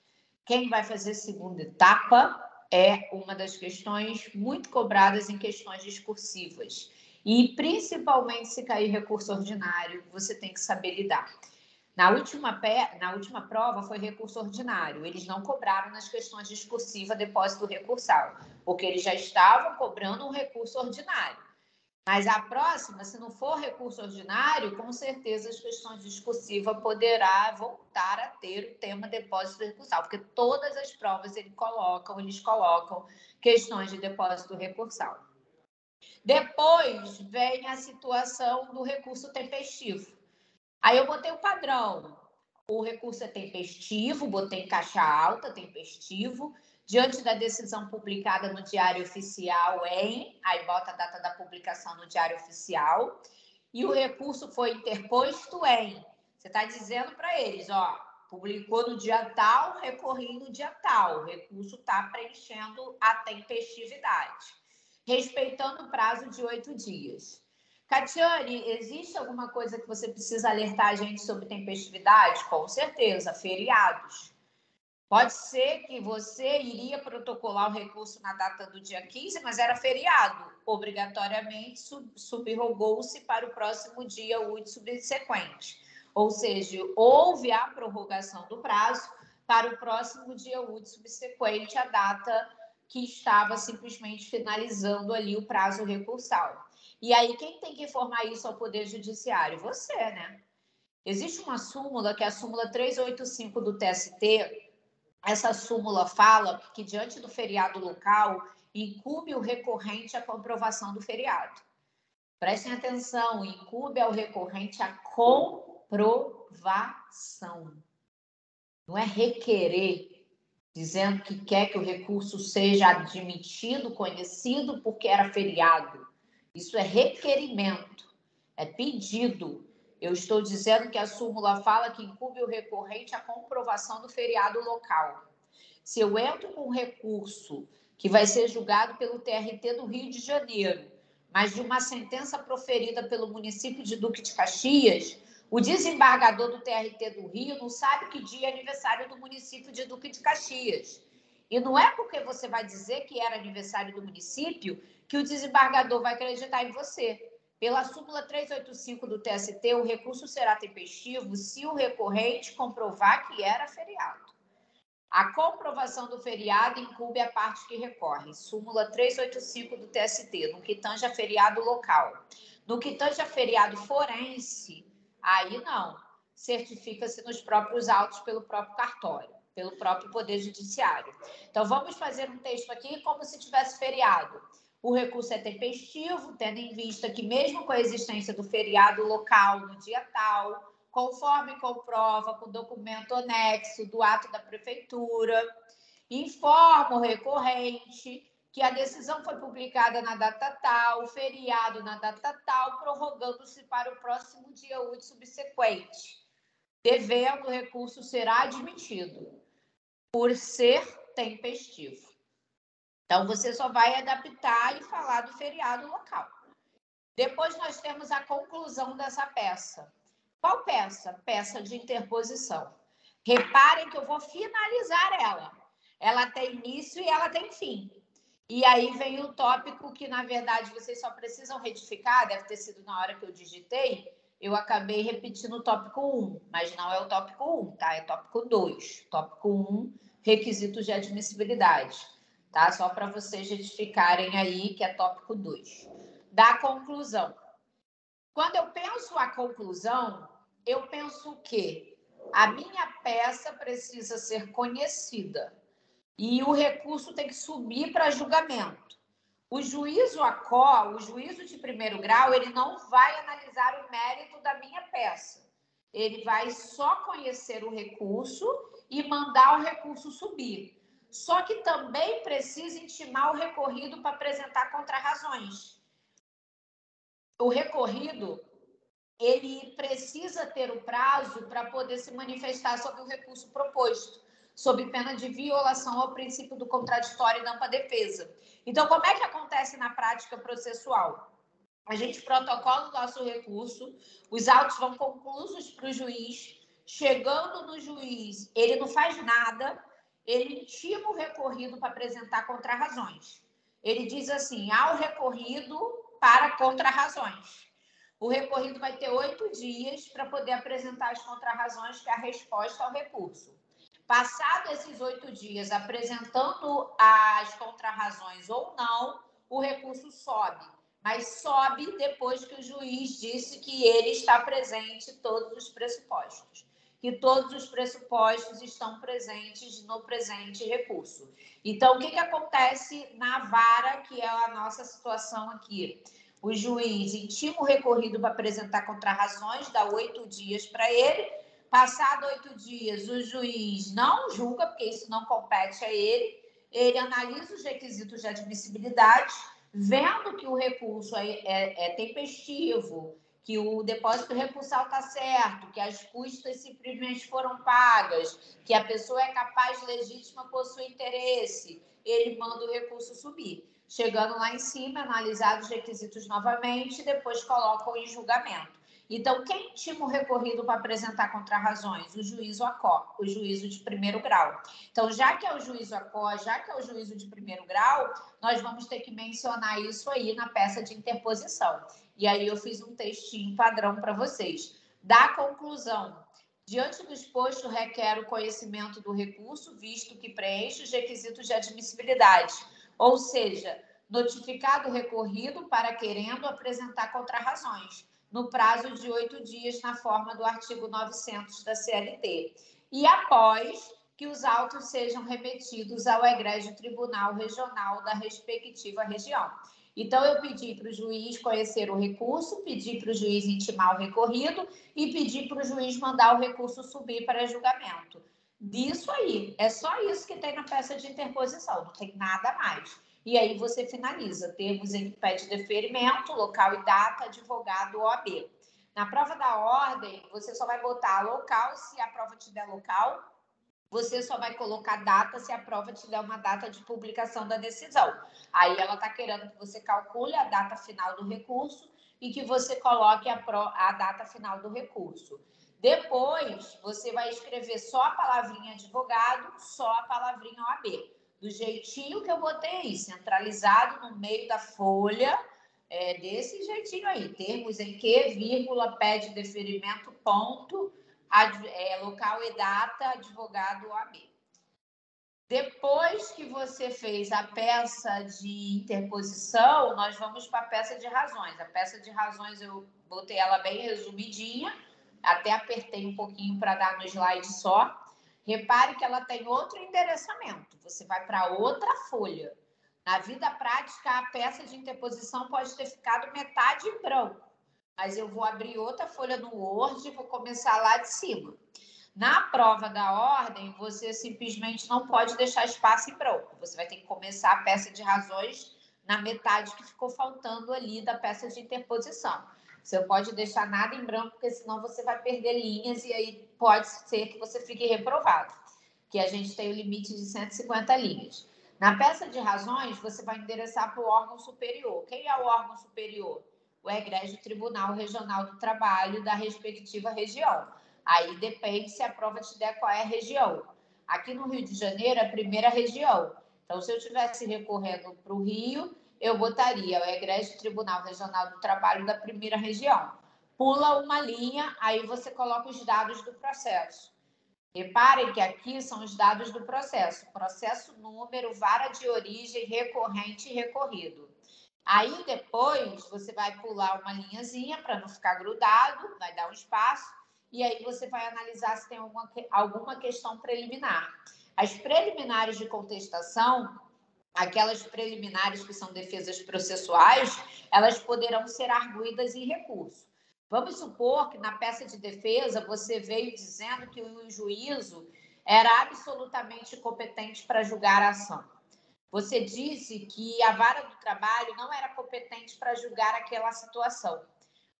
Quem vai fazer a segunda etapa é uma das questões muito cobradas em questões discursivas. E, principalmente, se cair recurso ordinário, você tem que saber lidar. Na última prova foi recurso ordinário. Eles não cobraram nas questões discursivas depósito recursal, porque eles já estavam cobrando um recurso ordinário. Mas a próxima, se não for recurso ordinário, com certeza as questões discursivas poderá voltar a ter o tema depósito recursal, porque todas as provas eles colocam questões de depósito recursal. Depois vem a situação do recurso tempestivo. Aí eu botei o padrão. O recurso é tempestivo, botei em caixa alta, tempestivo, diante da decisão publicada no Diário Oficial aí bota a data da publicação no Diário Oficial, e o recurso foi interposto você está dizendo para eles, publicou no dia tal, recorri no dia tal, o recurso está preenchendo a tempestividade, respeitando o prazo de 8 dias. Catiane, existe alguma coisa que você precisa alertar a gente sobre tempestividade? Com certeza, feriados. Pode ser que você iria protocolar o recurso na data do dia 15, mas era feriado. Obrigatoriamente, subrogou-se para o próximo dia útil subsequente. Ou seja, houve a prorrogação do prazo para o próximo dia útil subsequente à data que estava simplesmente finalizando ali o prazo recursal. E aí, quem tem que informar isso ao Poder Judiciário? Você, né? Existe uma súmula, que é a súmula 385 do TST. Essa súmula fala que, diante do feriado local, incumbe o recorrente a comprovação do feriado. Prestem atenção, incumbe ao recorrente a comprovação. comprovação. Não é requerer, dizendo que quer que o recurso seja admitido, conhecido, porque era feriado. Isso é requerimento, é pedido. Eu estou dizendo que a súmula fala que incumbe o recorrente a comprovação do feriado local. Se eu entro com um recurso que vai ser julgado pelo TRT do Rio de Janeiro, mas de uma sentença proferida pelo município de Duque de Caxias, o desembargador do TRT do Rio não sabe que dia é aniversário do município de Duque de Caxias. E não é porque você vai dizer que era aniversário do município que o desembargador vai acreditar em você. Pela súmula 385 do TST, o recurso será tempestivo se o recorrente comprovar que era feriado. A comprovação do feriado incumbe a parte que recorre. Súmula 385 do TST, no que tange a feriado local. No que tange a feriado forense, aí não. Certifica-se nos próprios autos pelo próprio cartório, pelo próprio Poder Judiciário. Então, vamos fazer um texto aqui como se tivesse feriado. O recurso é tempestivo, tendo em vista que, mesmo com a existência do feriado local no dia tal, conforme comprova com documento anexo do ato da prefeitura, informa o recorrente que a decisão foi publicada na data tal, feriado na data tal, prorrogando-se para o próximo dia útil subsequente, devendo o recurso ser admitido, por ser tempestivo. Então, você só vai adaptar e falar do feriado local. Depois nós temos a conclusão dessa peça. Qual peça? Peça de interposição. Reparem que eu vou finalizar ela. Ela tem início e ela tem fim. E aí vem o tópico que, na verdade, vocês só precisam retificar, deve ter sido na hora que eu digitei, eu acabei repetindo o tópico 1, mas não é o tópico 1, tá? É tópico 2. Tópico 1, requisitos de admissibilidade. Tá? Só para vocês retificarem aí que é tópico 2. Da conclusão. Quando eu penso a conclusão, eu penso o quê? A minha peça precisa ser conhecida e o recurso tem que subir para julgamento. O juízo ACO, o juízo de primeiro grau, ele não vai analisar o mérito da minha peça. Ele vai só conhecer o recurso e mandar o recurso subir. Só que também precisa intimar o recorrido para apresentar contrarrazões. O recorrido, ele precisa ter o prazo para poder se manifestar sobre o recurso proposto, sob pena de violação ao princípio do contraditório e da ampla defesa. Então, como é que acontece na prática processual? A gente protocola o nosso recurso, os autos vão conclusos para o juiz, chegando no juiz, ele não faz nada, ele intima o recorrido para apresentar contrarrazões. Ele diz assim, há o recorrido para contrarrazões. O recorrido vai ter 8 dias para poder apresentar as contrarrazões, que é a resposta ao recurso. Passado esses 8 dias, apresentando as contrarrazões ou não, o recurso sobe. Mas sobe depois que o juiz disse que ele está presente todos os pressupostos. Que todos os pressupostos estão presentes no presente recurso. Então, o que acontece na vara, que é a nossa situação aqui? O juiz intima o recorrido para apresentar contrarrazões, dá 8 dias para ele. Passado 8 dias, o juiz não julga, porque isso não compete a ele. Ele analisa os requisitos de admissibilidade, vendo que o recurso é tempestivo, que o depósito recursal está certo, que as custas simplesmente foram pagas, que a pessoa é capaz, legítima, possui interesse, ele manda o recurso subir. Chegando lá em cima, analisar os requisitos novamente, depois colocam em julgamento. Então, quem intima o recorrido para apresentar contrarrazões? O juízo ACO, o juízo de primeiro grau. Então, já que é o juízo ACO, já que é o juízo de primeiro grau, nós vamos ter que mencionar isso aí na peça de interposição. E aí eu fiz um textinho padrão para vocês. Da conclusão, diante do exposto, requer o conhecimento do recurso, visto que preenche os requisitos de admissibilidade. Ou seja, notificado o recorrido para querendo apresentar contrarrazões, no prazo de 8 dias, na forma do artigo 900 da CLT. E após que os autos sejam remetidos ao egrégio Tribunal Regional da respectiva região. Então, eu pedi para o juiz conhecer o recurso, pedi para o juiz intimar o recorrido e pedi para o juiz mandar o recurso subir para julgamento. Disso aí, é só isso que tem na peça de interposição, não tem nada mais. E aí você finaliza, termos em que pede deferimento, local e data, advogado, OAB. Na prova da ordem, você só vai botar local se a prova te der local, você só vai colocar data se a prova te der uma data de publicação da decisão. Aí ela está querendo que você calcule a data final do recurso e que você coloque a data final do recurso. Depois, você vai escrever só a palavrinha advogado, só a palavrinha OAB. Do jeitinho que eu botei aí, centralizado no meio da folha, desse jeitinho aí. Termos em que, vírgula, pede deferimento, ponto, local e data, advogado OAB. Depois que você fez a peça de interposição, nós vamos para a peça de razões. A peça de razões eu botei ela bem resumidinha, até apertei um pouquinho para dar no slide só. Repare que ela tem outro endereçamento, você vai para outra folha. Na vida prática, a peça de interposição pode ter ficado metade em branco, mas eu vou abrir outra folha no Word e vou começar lá de cima. Na prova da ordem, você simplesmente não pode deixar espaço em branco. Você vai ter que começar a peça de razões na metade que ficou faltando ali da peça de interposição. Você não pode deixar nada em branco, porque senão você vai perder linhas e aí pode ser que você fique reprovado, que a gente tem o limite de 150 linhas. Na peça de razões, você vai endereçar para o órgão superior. Quem é o órgão superior? O egrégio Tribunal Regional do Trabalho da respectiva região. Aí depende se a prova te der qual é a região. Aqui no Rio de Janeiro, é a primeira região. Então, se eu estivesse recorrendo para o Rio, eu botaria o egrégio Tribunal Regional do Trabalho da primeira região. Pula uma linha, aí você coloca os dados do processo. Reparem que aqui são os dados do processo. Processo, número, vara de origem, recorrente e recorrido. Aí, depois, você vai pular uma linhazinha para não ficar grudado, vai dar um espaço, e aí você vai analisar se tem alguma questão preliminar. As preliminares de contestação, aquelas preliminares que são defesas processuais, elas poderão ser arguidas em recurso. Vamos supor que na peça de defesa você veio dizendo que o juízo era absolutamente competente para julgar a ação. Você disse que a vara do trabalho não era competente para julgar aquela situação.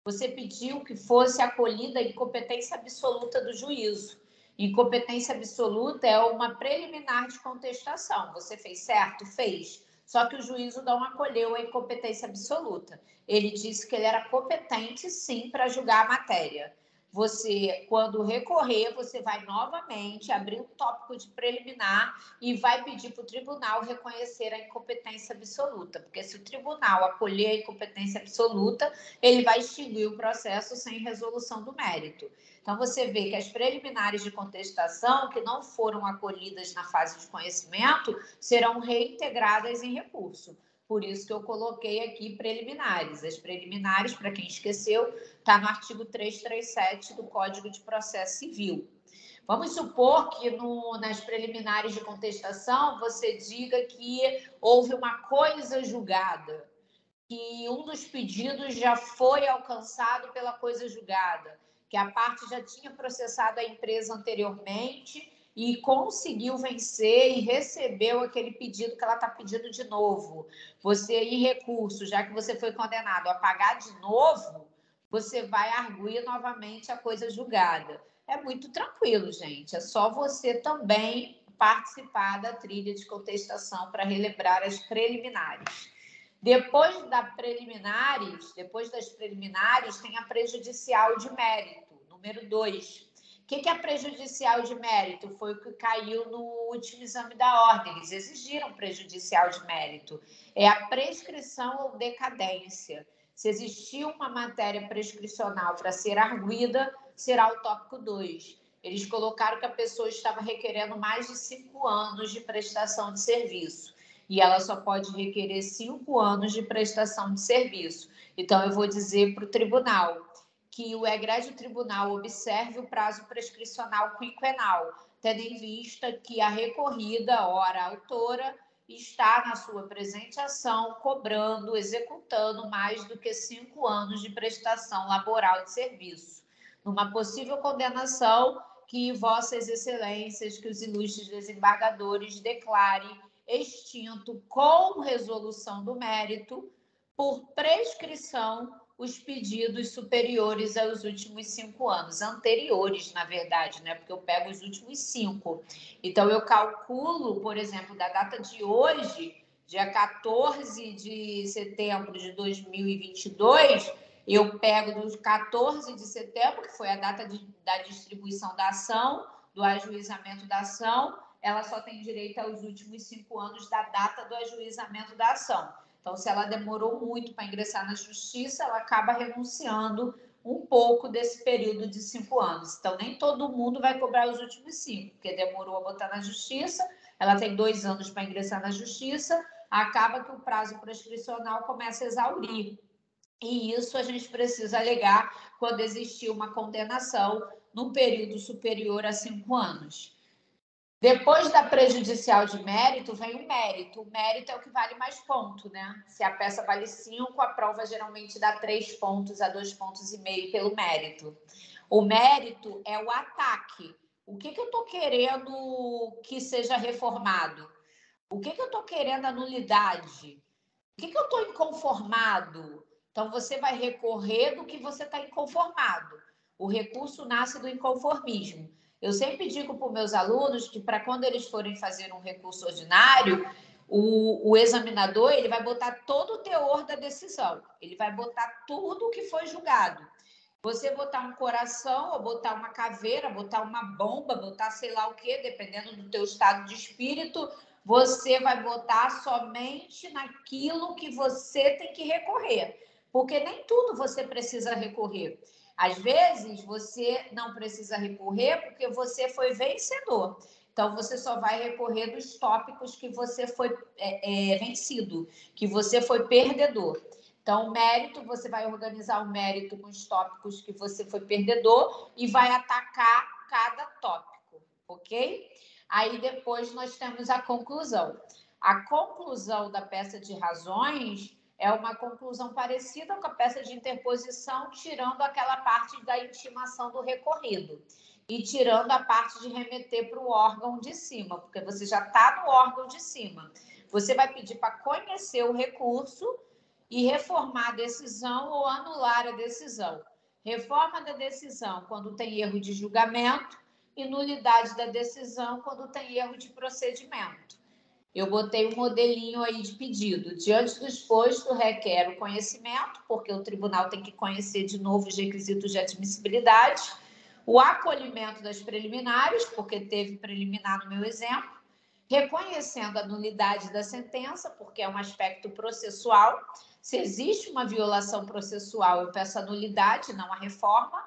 Você pediu que fosse acolhida a incompetência absoluta do juízo. Incompetência absoluta é uma preliminar de contestação. Você fez certo? Fez. Só que o juízo não acolheu a incompetência absoluta. Ele disse que ele era competente, sim, para julgar a matéria. Você, quando recorrer, você vai novamente abrir um tópico de preliminar e vai pedir para o tribunal reconhecer a incompetência absoluta, porque se o tribunal acolher a incompetência absoluta, ele vai extinguir o processo sem resolução do mérito. Então, você vê que as preliminares de contestação que não foram acolhidas na fase de conhecimento serão reintegradas em recurso. Por isso que eu coloquei aqui preliminares. As preliminares, para quem esqueceu, está no artigo 337 do Código de Processo Civil. Vamos supor que nas preliminares de contestação você diga que houve uma coisa julgada, que um dos pedidos já foi alcançado pela coisa julgada, que a parte já tinha processado a empresa anteriormente e conseguiu vencer e recebeu aquele pedido que ela está pedindo de novo. Você, em recurso, já que você foi condenado a pagar de novo, você vai arguir novamente a coisa julgada. É muito tranquilo, gente. É só você também participar da trilha de contestação para relembrar as preliminares. Depois das preliminares, tem a prejudicial de mérito, número 2. O que é a prejudicial de mérito? Foi o que caiu no último exame da ordem. Eles exigiram prejudicial de mérito. É a prescrição ou decadência. Se existir uma matéria prescricional para ser arguida, será o tópico 2. Eles colocaram que a pessoa estava requerendo mais de 5 anos de prestação de serviço. E ela só pode requerer 5 anos de prestação de serviço. Então, eu vou dizer para o tribunal que o egrégio tribunal observe o prazo prescricional quinquenal, tendo em vista que a recorrida, ora autora, está na sua presente ação cobrando, executando mais do que 5 anos de prestação laboral de serviço, numa possível condenação que vossas excelências, que os ilustres desembargadores declarem extinto com resolução do mérito, por prescrição, os pedidos superiores aos últimos 5 anos, anteriores, na verdade, né? Porque eu pego os últimos 5. Então, eu calculo, por exemplo, da data de hoje, dia 14 de setembro de 2022, eu pego dos 14 de setembro, que foi a data da distribuição da ação, do ajuizamento da ação, ela só tem direito aos últimos 5 anos da data do ajuizamento da ação. Então, se ela demorou muito para ingressar na justiça, ela acaba renunciando um pouco desse período de 5 anos. Então, nem todo mundo vai cobrar os últimos 5, porque demorou a botar na justiça, ela tem 2 anos para ingressar na justiça, acaba que o prazo prescricional começa a exaurir. E isso a gente precisa alegar quando existir uma condenação num período superior a 5 anos. Depois da prejudicial de mérito, vem o mérito. O mérito é o que vale mais ponto, né? Se a peça vale 5, a prova geralmente dá 3 pontos a 2,5 pontos pelo mérito. O mérito é o ataque. O que eu estou querendo que seja reformado? O que eu estou querendo a nulidade? O que eu estou inconformado? Então, você vai recorrer do que você está inconformado. O recurso nasce do inconformismo. Eu sempre digo para os meus alunos que, para quando eles forem fazer um recurso ordinário, o examinador ele vai botar todo o teor da decisão. Ele vai botar tudo o que foi julgado. Você botar um coração, ou botar uma caveira, botar uma bomba, botar sei lá o quê, dependendo do teu estado de espírito, você vai botar somente naquilo que você tem que recorrer. Porque nem tudo você precisa recorrer. Às vezes, você não precisa recorrer porque você foi vencedor. Então, você só vai recorrer dos tópicos que você foi vencido, que você foi perdedor. Então, o mérito, você vai organizar o mérito com os tópicos que você foi perdedor e vai atacar cada tópico, ok? Aí, depois, nós temos a conclusão. A conclusão da peça de razões é uma conclusão parecida com a peça de interposição, tirando aquela parte da intimação do recorrido e tirando a parte de remeter para o órgão de cima, porque você já está no órgão de cima. Você vai pedir para conhecer o recurso e reformar a decisão ou anular a decisão. Reforma da decisão quando tem erro de julgamento e nulidade da decisão quando tem erro de procedimento. Eu botei um modelinho aí de pedido. Diante do exposto, requer o conhecimento, porque o tribunal tem que conhecer de novo os requisitos de admissibilidade, o acolhimento das preliminares, porque teve preliminar no meu exemplo, reconhecendo a nulidade da sentença, porque é um aspecto processual. Se existe uma violação processual, eu peço a nulidade, não a reforma.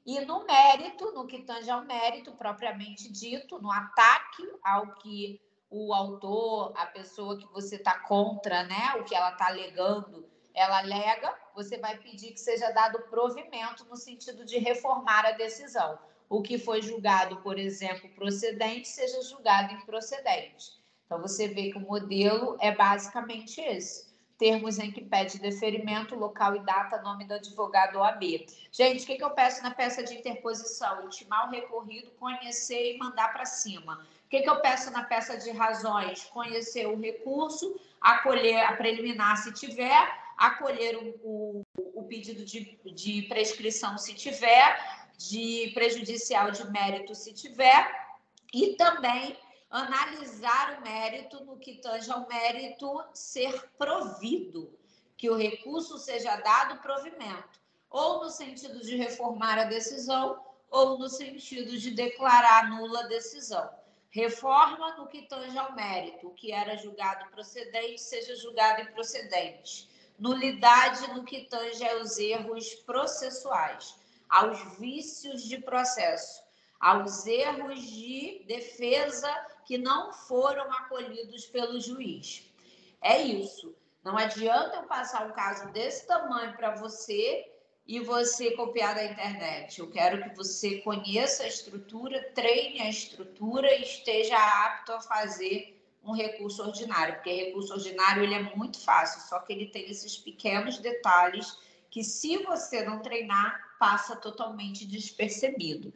E no mérito, no que tange ao mérito propriamente dito, no ataque ao que o autor, a pessoa que você está contra, né, o que ela está alegando, ela alega, você vai pedir que seja dado provimento no sentido de reformar a decisão. O que foi julgado, por exemplo, procedente, seja julgado improcedente. Então, você vê que o modelo é basicamente esse. Termos em que pede deferimento, local e data, nome do advogado OAB. Gente, o que eu peço na peça de interposição? Intimar o recorrido, conhecer e mandar para cima. O que eu peço na peça de razões? Conhecer o recurso, acolher a preliminar se tiver, acolher o pedido de prescrição se tiver, de prejudicial de mérito se tiver, e também analisar o mérito no que tange ao mérito ser provido, que o recurso seja dado provimento, ou no sentido de reformar a decisão, ou no sentido de declarar nula a decisão. Reforma no que tange ao mérito, o que era julgado procedente seja julgado improcedente. Nulidade no que tange aos erros processuais, aos vícios de processo, aos erros de defesa que não foram acolhidos pelo juiz. É isso. Não adianta eu passar um caso desse tamanho para você e você copiar da internet. Eu quero que você conheça a estrutura, treine a estrutura e esteja apto a fazer um recurso ordinário, porque recurso ordinário ele é muito fácil, só que ele tem esses pequenos detalhes que, se você não treinar, passa totalmente despercebido.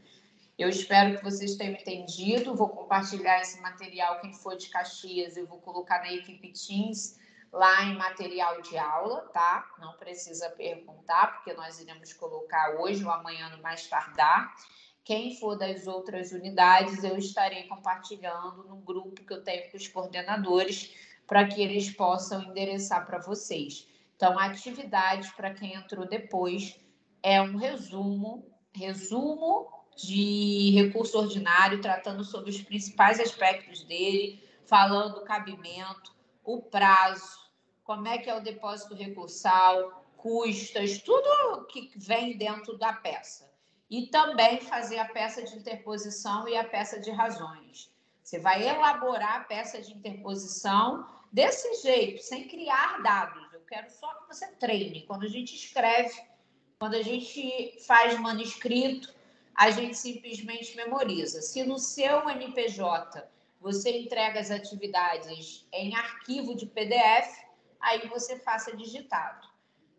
Eu espero que vocês tenham entendido. Vou compartilhar esse material. Quem for de Caxias, eu vou colocar na equipe Teams lá em material de aula, tá? Não precisa perguntar, porque nós iremos colocar hoje ou amanhã no mais tardar. Quem for das outras unidades, eu estarei compartilhando no grupo que eu tenho com os coordenadores, para que eles possam endereçar para vocês. Então, a atividade, para quem entrou depois, é um resumo de recurso ordinário, tratando sobre os principais aspectos dele, falando o cabimento, o prazo, como é que é o depósito recursal, custas, tudo que vem dentro da peça. E também fazer a peça de interposição e a peça de razões. Você vai elaborar a peça de interposição desse jeito, sem criar dados. Eu quero só que você treine. Quando a gente escreve, quando a gente faz manuscrito, a gente simplesmente memoriza. Se no seu NPJ você entrega as atividades em arquivo de PDF, aí você faça digitado.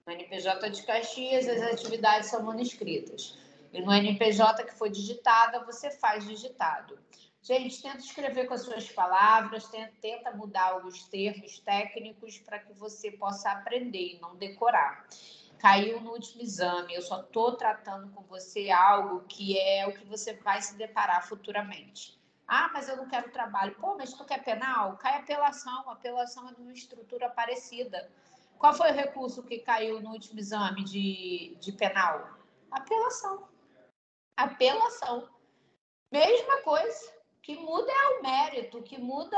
No NPJ de Caxias, as atividades são manuscritas. E no NPJ que for digitada, você faz digitado. Gente, tenta escrever com as suas palavras, tenta mudar alguns termos técnicos para que você possa aprender e não decorar. Caiu no último exame, eu só estou tratando com você algo que é o que você vai se deparar futuramente. Ah, mas eu não quero trabalho. Pô, mas tu quer penal? Cai apelação. Apelação é de uma estrutura parecida. Qual foi o recurso que caiu no último exame de penal? Apelação. Apelação. Mesma coisa. O que muda é o mérito, o que muda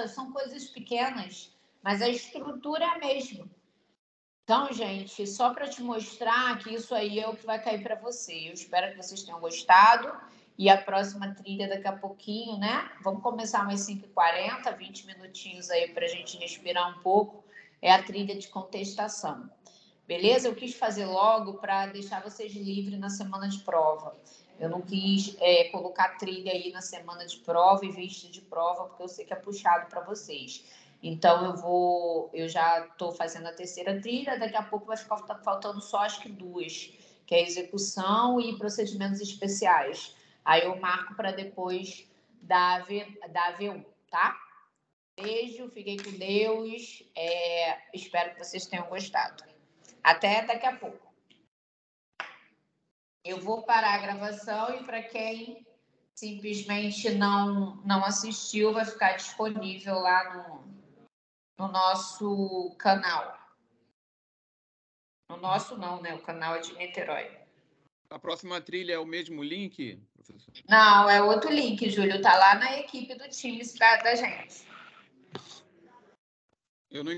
são coisas pequenas, mas a estrutura é a mesma. Então, gente, só para te mostrar que isso aí é o que vai cair para você. Eu espero que vocês tenham gostado. E a próxima trilha daqui a pouquinho, né? Vamos começar umas 5h40, 20 minutinhos aí para a gente respirar um pouco. É a trilha de contestação. Beleza? Eu quis fazer logo para deixar vocês livres na semana de prova. Eu não quis colocar trilha aí na semana de prova e vista de prova, porque eu sei que é puxado para vocês. Então, eu já estou fazendo a terceira trilha, daqui a pouco vai ficar faltando só acho que 2, que é execução e procedimentos especiais. Aí eu marco para depois da AV1, tá? Beijo, fiquem com Deus. Espero que vocês tenham gostado. Até daqui a pouco. Eu vou parar a gravação e para quem simplesmente não assistiu, vai ficar disponível lá no nosso canal. No nosso não, né? O canal é de Niterói. A próxima trilha é o mesmo link, professor? Não, é outro link, Júlio. Tá lá na equipe do time da gente. Eu não